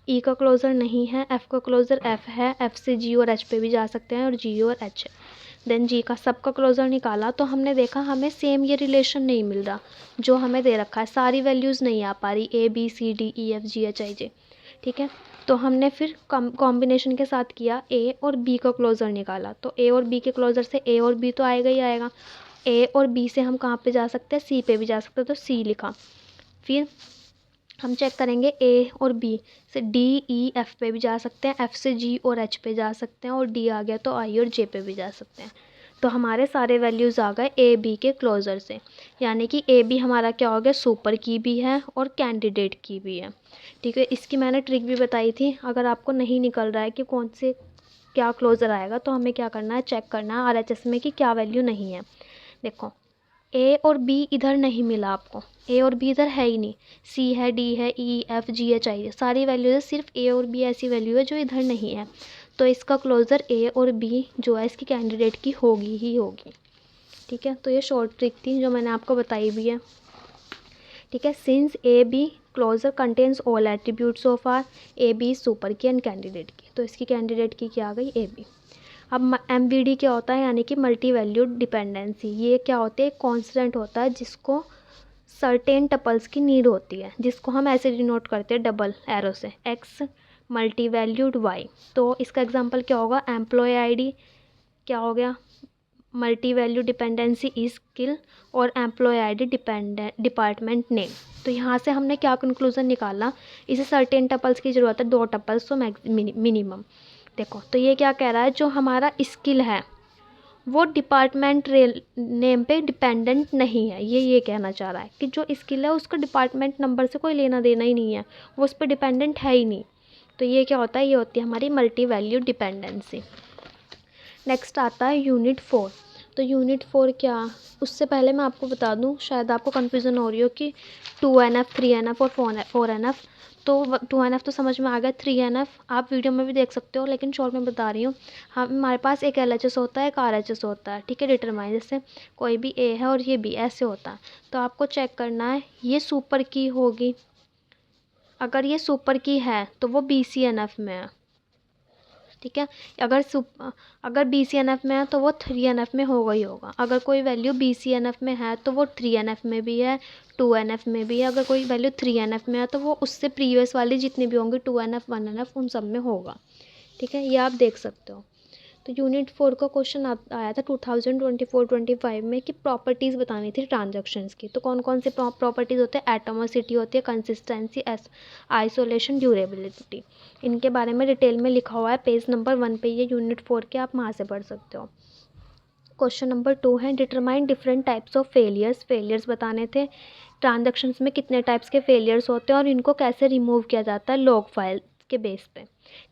E का क्लोज़र नहीं है, F का क्लोज़र F है, F से G और H पे भी जा सकते हैं, और G और H है। देन G का सबका क्लोज़र निकाला, तो हमने देखा हमें सेम ये रिलेशन नहीं मिल रहा जो हमें दे रखा है, सारी वैल्यूज़ नहीं आ पा रही, A B C D E F G H I J, ठीक है। तो हमने फिर कॉम्बिनेशन के साथ किया, A और B का क्लोज़र निकाला, तो A और B के क्लोज़र से A और B तो आएगा ही आएगा। A और B से हम कहाँ पे जा सकते हैं, C पे भी जा सकते हैं, तो C लिखा। फिर हम चेक करेंगे A और B से D E F पे भी जा सकते हैं, F से G और H पे जा सकते हैं, और D आ गया तो I और J पे भी जा सकते हैं। तो हमारे सारे वैल्यूज़ आ गए A B के क्लोज़र से, यानी कि A B हमारा क्या हो गया, सुपर की भी है और कैंडिडेट की भी है, ठीक है। इसकी मैंने ट्रिक भी बताई थी, अगर आपको नहीं निकल रहा है कि कौन से क्या क्लोज़र आएगा तो हमें क्या करना है, चेक करना है RHS में कि क्या वैल्यू नहीं है। देखो ए और बी इधर नहीं मिला आपको, ए और बी इधर है ही नहीं, सी है, डी है, ई एफ जी है चाहिए, सारी वैल्यूज है, सिर्फ ए और बी ऐसी वैल्यू है जो इधर नहीं है। तो इसका क्लोजर ए और बी जो है इसकी कैंडिडेट की होगी ही होगी। ठीक है, तो ये शॉर्ट ट्रिक थी जो मैंने आपको बताई भी है। ठीक है, since A B closure contains all attributes of R, A B super key and candidate key, तो इसकी कैंडिडेट की क्या आ गई, ए बी। अब MVD क्या होता है, यानी कि मल्टी वैल्यूड डिपेंडेंसी। ये क्या होती है, कॉन्स्टेंट होता है जिसको सर्टेन टपल्स की नीड होती है, जिसको हम ऐसे डिनोट करते हैं डबल एरो से, एक्स मल्टी वैल्यूड वाई। तो इसका एग्जांपल क्या होगा, एम्प्लॉय आईडी क्या हो गया, multi value dependency is skill, और एम्प्लॉय आईडी डिपार्टमेंट नेम। तो यहाँ से हमने क्या कंक्लूजन निकाला, इसे सर्टेन टपल्स की ज़रूरत है, 2 टपल्स तो मिनिमम। देखो, तो ये क्या कह रहा है, जो हमारा स्किल है वो डिपार्टमेंट नेम पे डिपेंडेंट नहीं है। ये कहना चाह रहा है कि जो स्किल है उसका डिपार्टमेंट नंबर से कोई लेना देना ही नहीं है, वो उस पर डिपेंडेंट है ही नहीं। तो ये क्या होता है, ये होती है हमारी मल्टी वैल्यू डिपेंडेंसी। नेक्स्ट आता है यूनिट 4। तो यूनिट 4 क्या, उससे पहले मैं आपको बता दूं, शायद आपको कन्फ्यूज़न हो रही हो कि 2NF 3NF और 4NF। तो 2NF तो समझ में आ गया, 3NF आप वीडियो में भी देख सकते हो, लेकिन शॉर्ट में बता रही हूँ। हमारे पास एक LHS होता है, एक RHS होता है। ठीक है, डिटरमाइन, जैसे कोई भी A है और ये B ऐसे होता है। तो आपको चेक करना है ये सुपर की होगी, अगर ये सुपर की है तो वो BCNF में है। ठीक है, अगर BCNF में है तो वो 3NF में होगा ही होगा। अगर कोई वैल्यू BCNF में है तो वो 3NF में भी है, 2NF में भी है। अगर कोई वैल्यू 3NF में है तो वो उससे प्रीवियस वाली जितनी भी होंगी 2NF 1NF उन सब में होगा। ठीक है, ये आप देख सकते हो। तो यूनिट 4 का क्वेश्चन आया था 2024-25 में कि प्रॉपर्टीज़ बतानी थी ट्रांजैक्शंस की। तो कौन कौन से प्रॉपर्टीज़ होते हैं, एटोमिसिटी होती है, कंसिस्टेंसी, आइसोलेशन, ड्यूरेबिलिटी। इनके बारे में डिटेल में लिखा हुआ है पेज नंबर 1 पे, ये यूनिट 4 के, आप वहाँ से पढ़ सकते हो। क्वेश्चन नंबर 2 है, determine different types of failures बताने थे। ट्रांजैक्शंस में कितने टाइप्स के फेलियर्स होते हैं और इनको कैसे रिमूव किया जाता है लॉग फाइल के बेस पे।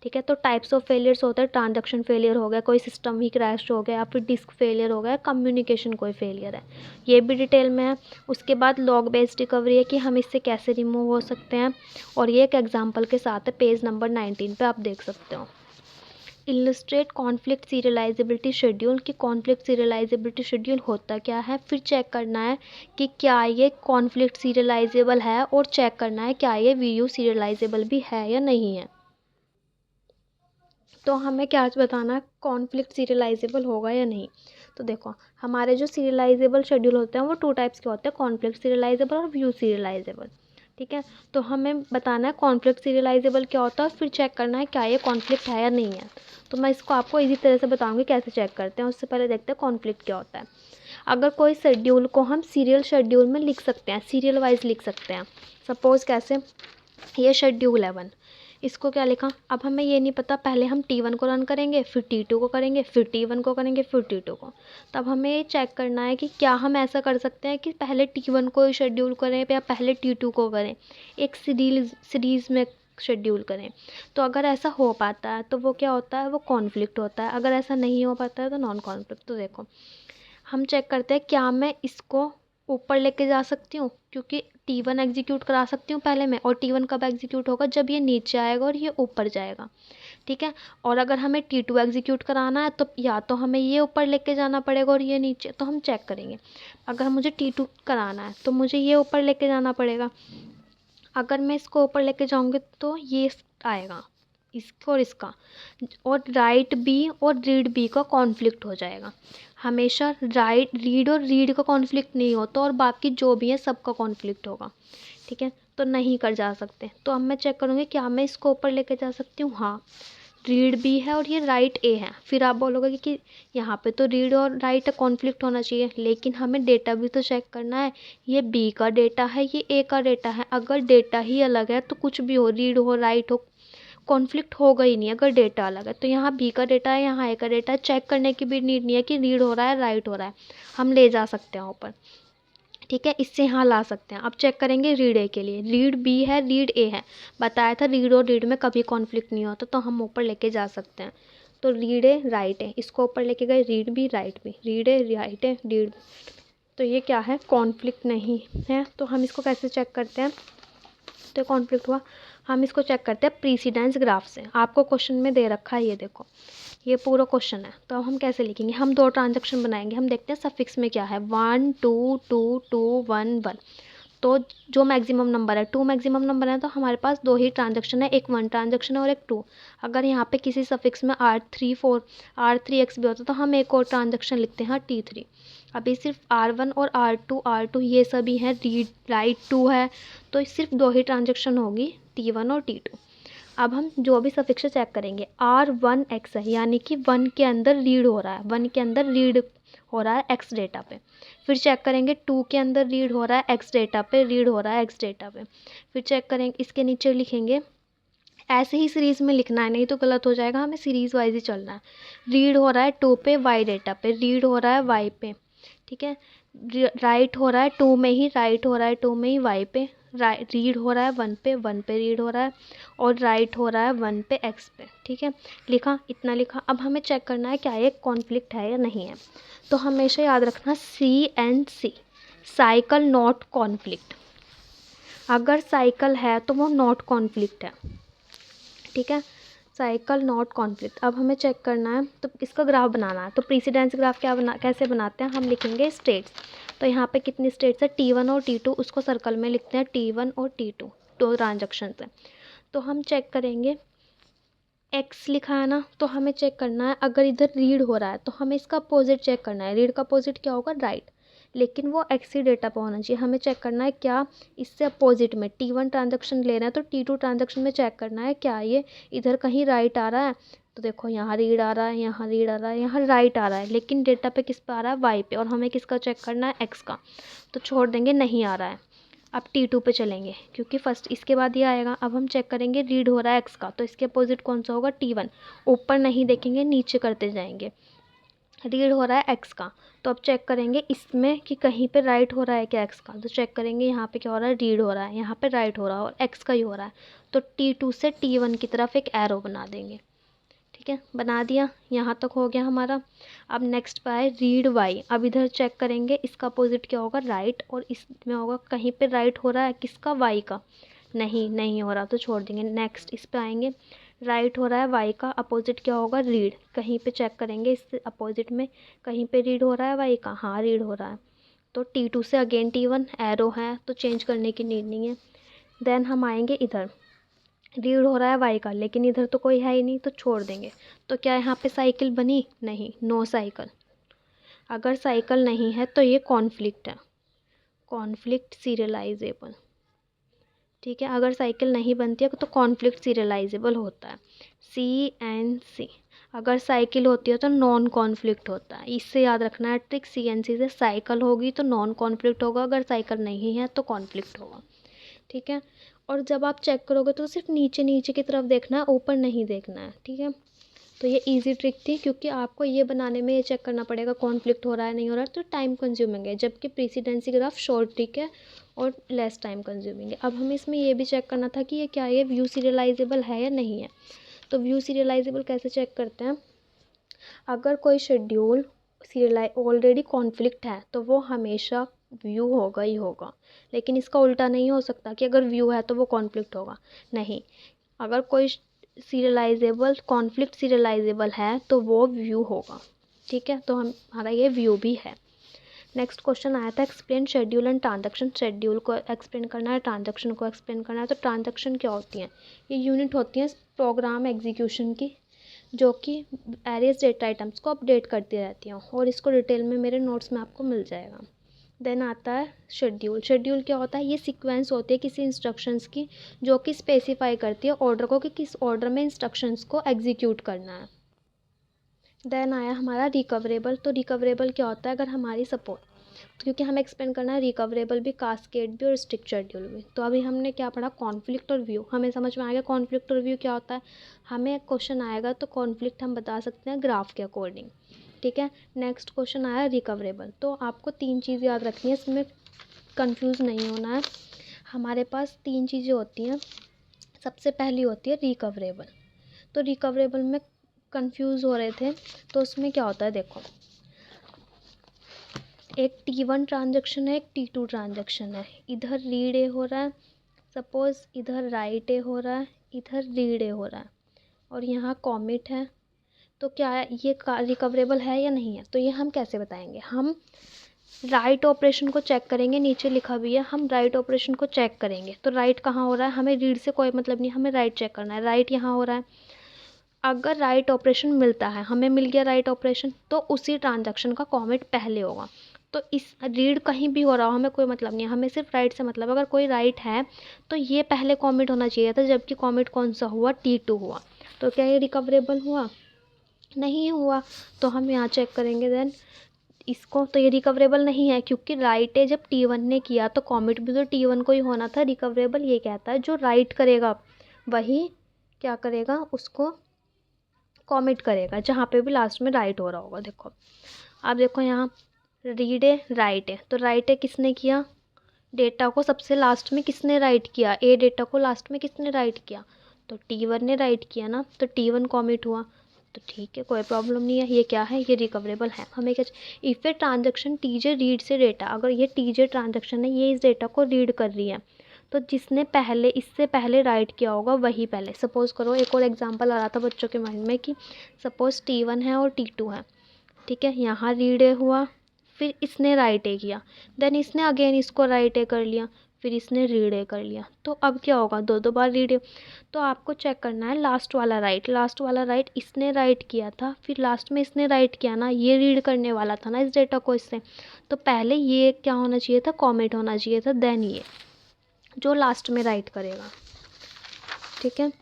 ठीक है, तो टाइप्स ऑफ फेलियर्स होते हैं, ट्रांजैक्शन फेलियर हो गया, कोई सिस्टम ही क्रैश हो गया, या फिर डिस्क फेलियर हो गया, कम्युनिकेशन कोई फेलियर है, ये भी डिटेल में है। उसके बाद लॉग बेस्ड रिकवरी है कि हम इससे कैसे रिमूव हो सकते हैं, और ये एक एग्जाम्पल के साथ है, पेज नंबर 19 पे आप देख सकते हो। इलस्ट्रेट कॉन्फ्लिक्ट सीरियलाइजेबिलिटी शेड्यूल, कि कॉन्फ्लिक्ट सीरियलाइजेबिलिटी शेड्यूल होता क्या है, फिर चेक करना है कि क्या ये कॉन्फ्लिक्ट सीरियलाइजेबल है, और चेक करना है क्या ये VU सीरियलाइजेबल भी है या नहीं है। तो हमें क्या बताना है, कॉन्फ्लिक्ट सीरियलाइजेबल होगा या नहीं। तो देखो, हमारे जो सीरियलाइजेबल शेड्यूल होते हैं वो 2 टाइप्स के होते हैं, कॉन्फ्लिक्ट सीरियलाइजेबल और व्यू सीरियलाइजेबल। ठीक है, तो हमें बताना है कॉन्फ्लिक्ट सीरियलाइजेबल क्या होता है, फिर चेक करना है क्या ये कॉन्फ्लिक्ट है या नहीं है। तो मैं इसको आपको इसी तरह से बताऊंगी कैसे चेक करते हैं। उससे पहले देखते हैं कॉन्फ्लिक्ट क्या होता है। अगर कोई शेड्यूल को हम सीरियल शेड्यूल में लिख सकते हैं, सीरियल वाइज लिख सकते हैं। सपोज़ कैसे, ये शेड्यूल है 1, इसको क्या लिखा, अब हमें ये नहीं पता, पहले हम T1 को रन करेंगे, फिर T2 को करेंगे, फिर T1 को करेंगे, फिर T2 को। तब हमें ये चेक करना है कि क्या हम ऐसा कर सकते हैं कि पहले T1 को शेड्यूल करें या पहले T2 को करें, एक सीरीज़ में शेड्यूल करें। तो अगर ऐसा हो पाता है तो वो क्या होता है, वो कॉन्फ्लिक्ट होता है। अगर ऐसा नहीं हो पाता है तो नॉन कॉन्फ्लिक्ट। तो देखो, हम चेक करते हैं क्या मैं इसको ऊपर लेके जा सकती हूँ, क्योंकि T1 एग्जीक्यूट करा सकती हूँ पहले मैं, और T1 कब एग्जीक्यूट होगा, जब ये नीचे आएगा और ये ऊपर जाएगा। ठीक है, और अगर हमें T2 एग्जीक्यूट कराना है तो या तो हमें ये ऊपर लेके जाना पड़ेगा और ये नीचे। तो हम चेक करेंगे, अगर मुझे T2 कराना है तो मुझे ये ऊपर लेके जाना पड़ेगा। अगर मैं इसको ऊपर लेके जाऊँगी तो ये आएगा, इसको और इसका, और राइट बी और रीड बी का कॉन्फ्लिक्ट हो जाएगा। हमेशा रीड और रीड का कॉन्फ्लिक्ट नहीं होता, और बाकी जो भी है सबका कॉन्फ्लिक्ट होगा। ठीक है, तो नहीं कर जा सकते। तो अब मैं चेक करूँगी क्या मैं इसको ऊपर लेके जा सकती हूँ, हाँ, रीड बी है और ये राइट ए है। फिर आप बोलोगे कि यहाँ पे तो रीड और राइट कॉन्फ्लिक्ट होना चाहिए, लेकिन हमें डेटा भी तो चेक करना है, ये बी का डेटा है, ये ए का डेटा है। अगर डेटा ही अलग है तो कुछ भी हो, रीड हो राइट हो, कॉन्फ्लिक्ट होगा ही नहीं अगर डेटा अलग है। तो यहाँ बी का डेटा है, यहाँ ए का डेटा है, चेक करने की भी नीड नहीं है कि रीड हो रहा है राइट हो रहा है, हम ले जा सकते हैं ऊपर। ठीक है, इससे यहाँ ला सकते हैं। अब चेक करेंगे रीड ए के लिए, रीड बी है, रीड ए है, बताया था रीड और रीड में कभी कॉन्फ्लिक्ट नहीं होता, तो हम ऊपर लेके जा सकते हैं। तो रीड ए राइट है, इसको ऊपर लेके गए, read B write B, read A write है, रीड। तो ये क्या है, कॉन्फ्लिक्ट नहीं है। तो हम इसको कैसे चेक करते हैं, तो कॉन्फ्लिक्ट हुआ, हम इसको चेक करते हैं प्रीसीडेंस ग्राफ से। आपको क्वेश्चन में दे रखा है, ये देखो ये पूरा क्वेश्चन है। तो अब हम कैसे लिखेंगे, हम 2 ट्रांजैक्शन बनाएंगे। हम देखते हैं सफिक्स में क्या है, 1 2 2 2 1 1। तो जो मैक्सिमम नंबर है, 2 मैक्सिमम नंबर है, तो हमारे पास 2 ही ट्रांजैक्शन है, एक 1 ट्रांजैक्शन है और एक 2। अगर यहाँ पे किसी सफिक्स में R3X भी होता तो हम एक और ट्रांजैक्शन लिखते हैं T3। अभी सिर्फ R1 और R2 ये सभी हैं, रीड राइट 2 है, तो सिर्फ 2 ही ट्रांजैक्शन होगी, T1 और T2। अब हम जो भी सफिक्स चेक करेंगे, R1X है यानी कि 1 के अंदर रीड हो रहा है, 1 के अंदर रीड हो रहा है X डेटा पे। फिर चेक करेंगे 2 के अंदर रीड हो रहा है X डेटा पे, रीड हो रहा है X डेटा पे। फिर चेक करेंगे, इसके नीचे लिखेंगे, ऐसे ही सीरीज़ में लिखना है, नहीं तो गलत हो जाएगा, हमें सीरीज़ वाइज ही चलना है। रीड हो रहा है 2 पे Y डेटा पे, रीड हो रहा है Y पे, ठीक है। राइट हो रहा है 2 में ही, राइट हो रहा है 2 में ही Y पे, रीड हो रहा है 1 पे, 1 पे रीड हो रहा है, और राइट हो रहा है 1 पे X पे, ठीक है। लिखा, इतना लिखा। अब हमें चेक करना है क्या ये कॉन्फ्लिक्ट है या नहीं है। तो हमेशा याद रखना CNC, साइकिल नॉट कॉन्फ्लिक्ट। अगर साइकिल है तो वो नॉट कॉन्फ्लिक्ट है, ठीक है, साइकिल नॉट कॉन्फ्लिक्ट। अब हमें चेक करना है, तो इसका ग्राफ बनाना है। तो प्रीसीडेंस ग्राफ कैसे बनाते हैं, हम लिखेंगे स्टेट्स। तो यहाँ पे कितनी स्टेट्स है, T1 और T2, उसको सर्कल में लिखते हैं, T1 और T2 दो ट्रांजैक्शन है। तो हम चेक करेंगे, X लिखा है ना, तो हमें चेक करना है अगर इधर रीड हो रहा है तो हमें इसका अपोजिट चेक करना है। रीड का अपोजिट क्या होगा, राइट, लेकिन वो X ही डेटा पर होना चाहिए। हमें चेक करना है क्या इससे अपोजिट में T1 ट्रांजैक्शन ले रहे हैं तो T2 ट्रांजैक्शन में चेक करना है क्या ये इधर कहीं राइट आ रहा है। तो देखो यहाँ रीड आ रहा है, यहाँ रीड आ रहा है, यहाँ राइट आ रहा है, लेकिन डेटा पे किस पे आ रहा है, Y पे, और हमें किसका चेक करना है, X का। तो छोड़ देंगे, नहीं आ रहा है। अब T2 पे चलेंगे क्योंकि फर्स्ट इसके बाद ये आएगा। अब हम चेक करेंगे, रीड हो रहा है X का, तो इसके अपोजिट कौन सा होगा, T1। ऊपर नहीं देखेंगे, नीचे करते जाएंगे। रीड हो रहा है X का, तो अब चेक करेंगे इसमें कि कहीं पे राइट हो रहा है क्या X का। तो चेक करेंगे यहाँ पे क्या हो रहा है, रीड हो रहा है, यहाँ पे राइट हो रहा है और X का ही हो रहा है। तो T2 से T1 की तरफ एक एरो बना देंगे, ठीक है, बना दिया। यहाँ तक हो गया हमारा। अब नेक्स्ट पे आए रीड वाई। अब इधर चेक करेंगे इसका अपोजिट क्या होगा, राइट, और इसमें होगा कहीं पे राइट हो रहा है किसका, वाई का, नहीं हो रहा, तो छोड़ देंगे। नेक्स्ट इस पे आएंगे, राइट हो रहा है वाई का, अपोजिट क्या होगा, रीड। कहीं पे चेक करेंगे इस अपोजिट में, कहीं पे रीड हो रहा है वाई का, हाँ रीड हो रहा है। तो T2 से अगेन T1, एरो है तो चेंज करने की नीड नहीं है। देन हम आएंगे इधर, रीड हो रहा है वाई का, लेकिन इधर तो कोई है ही नहीं, तो छोड़ देंगे। तो क्या यहाँ पे साइकिल बनी, नहीं, नो साइकिल। अगर साइकिल नहीं है तो ये कॉन्फ्लिक्ट है, कॉन्फ्लिक्ट सीरियलाइजेबल, ठीक है। अगर साइकिल नहीं बनती है तो कॉन्फ्लिक्ट सीरियलाइजेबल होता है, CNC। अगर साइकिल होती है तो नॉन कॉन्फ्लिक्ट होता है। इससे याद रखना है ट्रिक, CNC से साइकिल होगी तो नॉन कॉन्फ्लिक्ट होगा, अगर साइकिल नहीं है तो कॉन्फ्लिक्ट होगा, ठीक है। और जब आप चेक करोगे तो सिर्फ नीचे नीचे की तरफ देखना है, ऊपर नहीं देखना है, ठीक है। तो ये इजी ट्रिक थी, क्योंकि आपको ये बनाने में ये चेक करना पड़ेगा कॉन्फ्लिक्ट हो रहा है नहीं हो रहा है, तो टाइम कंज्यूमिंग है, जबकि प्रीसीडेंसी ग्राफ शॉर्ट ट्रिक है और लेस टाइम कंज्यूमिंग है। अब हमें इसमें ये भी चेक करना था कि ये क्या, ये व्यू सीरियलाइजेबल है या नहीं है। तो व्यू सीरियलाइजेबल कैसे चेक करते हैं, अगर कोई शेड्यूल ऑलरेडी कॉन्फ्लिक्ट है तो वो हमेशा व्यू होगा ही होगा। लेकिन इसका उल्टा नहीं हो सकता कि अगर व्यू है तो वो कॉन्फ्लिक्ट होगा, नहीं। अगर कोई सीरियलाइजेबल कॉन्फ्लिक्ट सीरियलाइजेबल है तो वो व्यू होगा, ठीक है। तो हमारा ये व्यू भी है। नेक्स्ट क्वेश्चन आया था, explain schedule and transaction. Schedule को एक्सप्लेन करना है, ट्रांजैक्शन को एक्सप्लेन करना है। तो ट्रांजैक्शन क्या होती हैं, ये यूनिट होती हैं प्रोग्राम एग्जीक्यूशन की, जो कि वेरियस डेटा आइटम्स को अपडेट करती रहती हैं, और इसको डिटेल में मेरे नोट्स में आपको मिल जाएगा। देन आता है शेड्यूल। शेड्यूल क्या होता है, ये सीक्वेंस होती है किसी इंस्ट्रक्शंस की, जो कि स्पेसिफाई करती है ऑर्डर को कि किस ऑर्डर में इंस्ट्रक्शंस को एग्जीक्यूट करना है। देन आया हमारा रिकवरेबल। तो रिकवरेबल क्या होता है, अगर हमारी सपोर्ट, क्योंकि हमें एक्सप्लेन करना है रिकवरेबल भी, कास्केड भी और स्ट्रिक्ट शेड्यूल भी। तो अभी हमने क्या पढ़ा, कॉन्फ्लिक्ट और व्यू। हमें समझ में आ गया कॉन्फ्लिक्ट और व्यू क्या होता है। हमें एक क्वेश्चन आएगा तो कॉन्फ्लिक्ट हम बता सकते हैं ग्राफ के अकॉर्डिंग, ठीक है। नेक्स्ट क्वेश्चन आया रिकवरेबल। तो आपको 3 चीज़ याद रखनी है, इसमें कंफ्यूज नहीं होना है। हमारे पास 3 चीज़ें होती हैं। सबसे पहली होती है रिकवरेबल। तो रिकवरेबल में कंफ्यूज हो रहे थे, तो उसमें क्या होता है, देखो एक T1 ट्रांजेक्शन है, एक T2 ट्रांजेक्शन है। इधर रीड ए हो रहा है, सपोज़ इधर राइट ए हो रहा है, इधर रीड ए हो रहा है, और यहाँ कॉमिट है। तो क्या ये रिकवरेबल है या नहीं है? तो ये हम कैसे बताएंगे? हम राइट ऑपरेशन को चेक करेंगे, नीचे लिखा भी है, हम राइट ऑपरेशन को चेक करेंगे। तो राइट कहाँ हो रहा है? हमें रीड से कोई मतलब नहीं, हमें राइट चेक करना है। राइट यहाँ हो रहा है, अगर राइट ऑपरेशन मिलता है, हमें मिल गया राइट ऑपरेशन, तो उसी ट्रांजैक्शन का कॉमिट पहले होगा। तो इस रीड कहीं भी हो रहा हो, हमें कोई मतलब नहीं है, हमें सिर्फ राइट से मतलब। अगर कोई राइट है तो ये पहले कॉमिट होना चाहिए था, जबकि कॉमिट कौन सा हुआ? T2 हुआ। तो क्या ये रिकवरेबल हुआ? नहीं हुआ। तो हम यहाँ चेक करेंगे देन इसको, तो ये रिकवरेबल नहीं है, क्योंकि राइट है जब T1 ने किया तो कॉमिट भी तो T1 को ही होना था। रिकवरेबल ये कहता है जो राइट करेगा वही क्या करेगा, उसको कॉमिट करेगा, जहाँ पे भी लास्ट में राइट हो रहा होगा। देखो आप देखो यहाँ रीड है, राइट है, तो राइट है किसने किया? डेटा को सबसे लास्ट में किसने राइट किया? ए डेटा को लास्ट में किसने राइट किया? तो T1 ने राइट किया ना, तो T1 कॉमिट हुआ। तो ठीक है, कोई प्रॉब्लम नहीं है। ये क्या है? ये रिकवरेबल है। हमें क्या, if a transaction TJ read से डेटा, अगर ये टीजे ट्रांजेक्शन है, ये इस डेटा को रीड कर रही है, तो जिसने पहले इससे पहले राइट किया होगा वही पहले। सपोज़ करो, एक और एग्जांपल आ रहा था बच्चों के माइंड में कि सपोज़ T1 है और T2 है, ठीक है। यहाँ रीड ए हुआ, फिर इसने राइट ए किया, देन इसने अगेन इसको राइट ए कर लिया, फिर इसने रीड ए कर लिया। तो अब क्या होगा? दो दो बार रीड ए। तो आपको चेक करना है लास्ट वाला राइट। लास्ट वाला राइट इसने राइट किया था, फिर लास्ट में इसने राइट किया ना, ये रीड करने वाला था ना इस डेटा को इससे। तो पहले ये क्या होना चाहिए था? कॉमिट होना चाहिए था, देन ये जो लास्ट में राइट करेगा, ठीक है।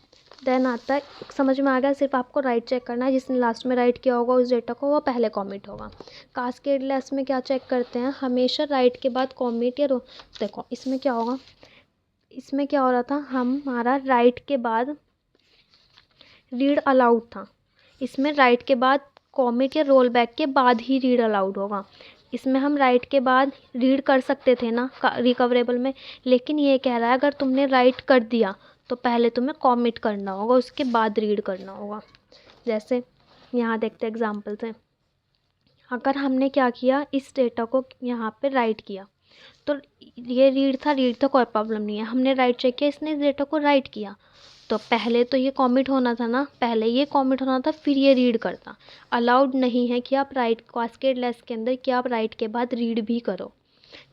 देन आता है, समझ में आ गया? सिर्फ आपको राइट चेक करना है, जिसने लास्ट में राइट किया होगा उस डेटा को वो पहले कॉमिट होगा। कास्केडलेस में क्या चेक करते हैं? हमेशा राइट के बाद कॉमिट या रो। देखो इसमें क्या होगा, इसमें क्या हो रहा था, हमारा राइट के बाद रीड अलाउड था, इसमें राइट के बाद कॉमिट या रोल बैक के बाद ही रीड अलाउड होगा। इसमें हम राइट के बाद रीड कर सकते थे ना रिकवरेबल में, लेकिन ये कह रहा है अगर तुमने राइट कर दिया तो पहले तुम्हें कॉमिट करना होगा, उसके बाद रीड करना होगा। जैसे यहाँ देखते एग्जाम्पल से, अगर हमने क्या किया, इस डेटा को यहाँ पे राइट किया, तो ये रीड था कोई प्रॉब्लम नहीं है, हमने राइट चेक किया, इसने इस डेटा को राइट किया, तो पहले तो ये कॉमिट होना था ना, पहले ये कॉमिट होना था फिर ये रीड करता। अलाउड नहीं है कि आप राइट कास्केडलेस के अंदर कि आप राइट के बाद रीड भी करो।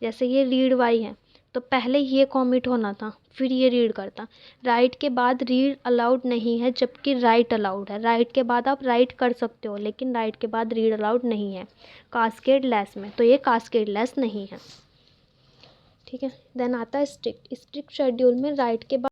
जैसे ये रीड वाई है, तो पहले ये कॉमिट होना था फिर ये रीड करता। राइट के बाद रीड अलाउड नहीं है, जबकि राइट अलाउड है। राइट के बाद आप राइट कर सकते हो, लेकिन राइट के बाद रीड अलाउड नहीं है कास्केडलेस में, तो ये कास्केडलेस नहीं है, ठीक है। देन आता है स्ट्रिक्ट। स्ट्रिक्ट शेड्यूल में राइट के बाद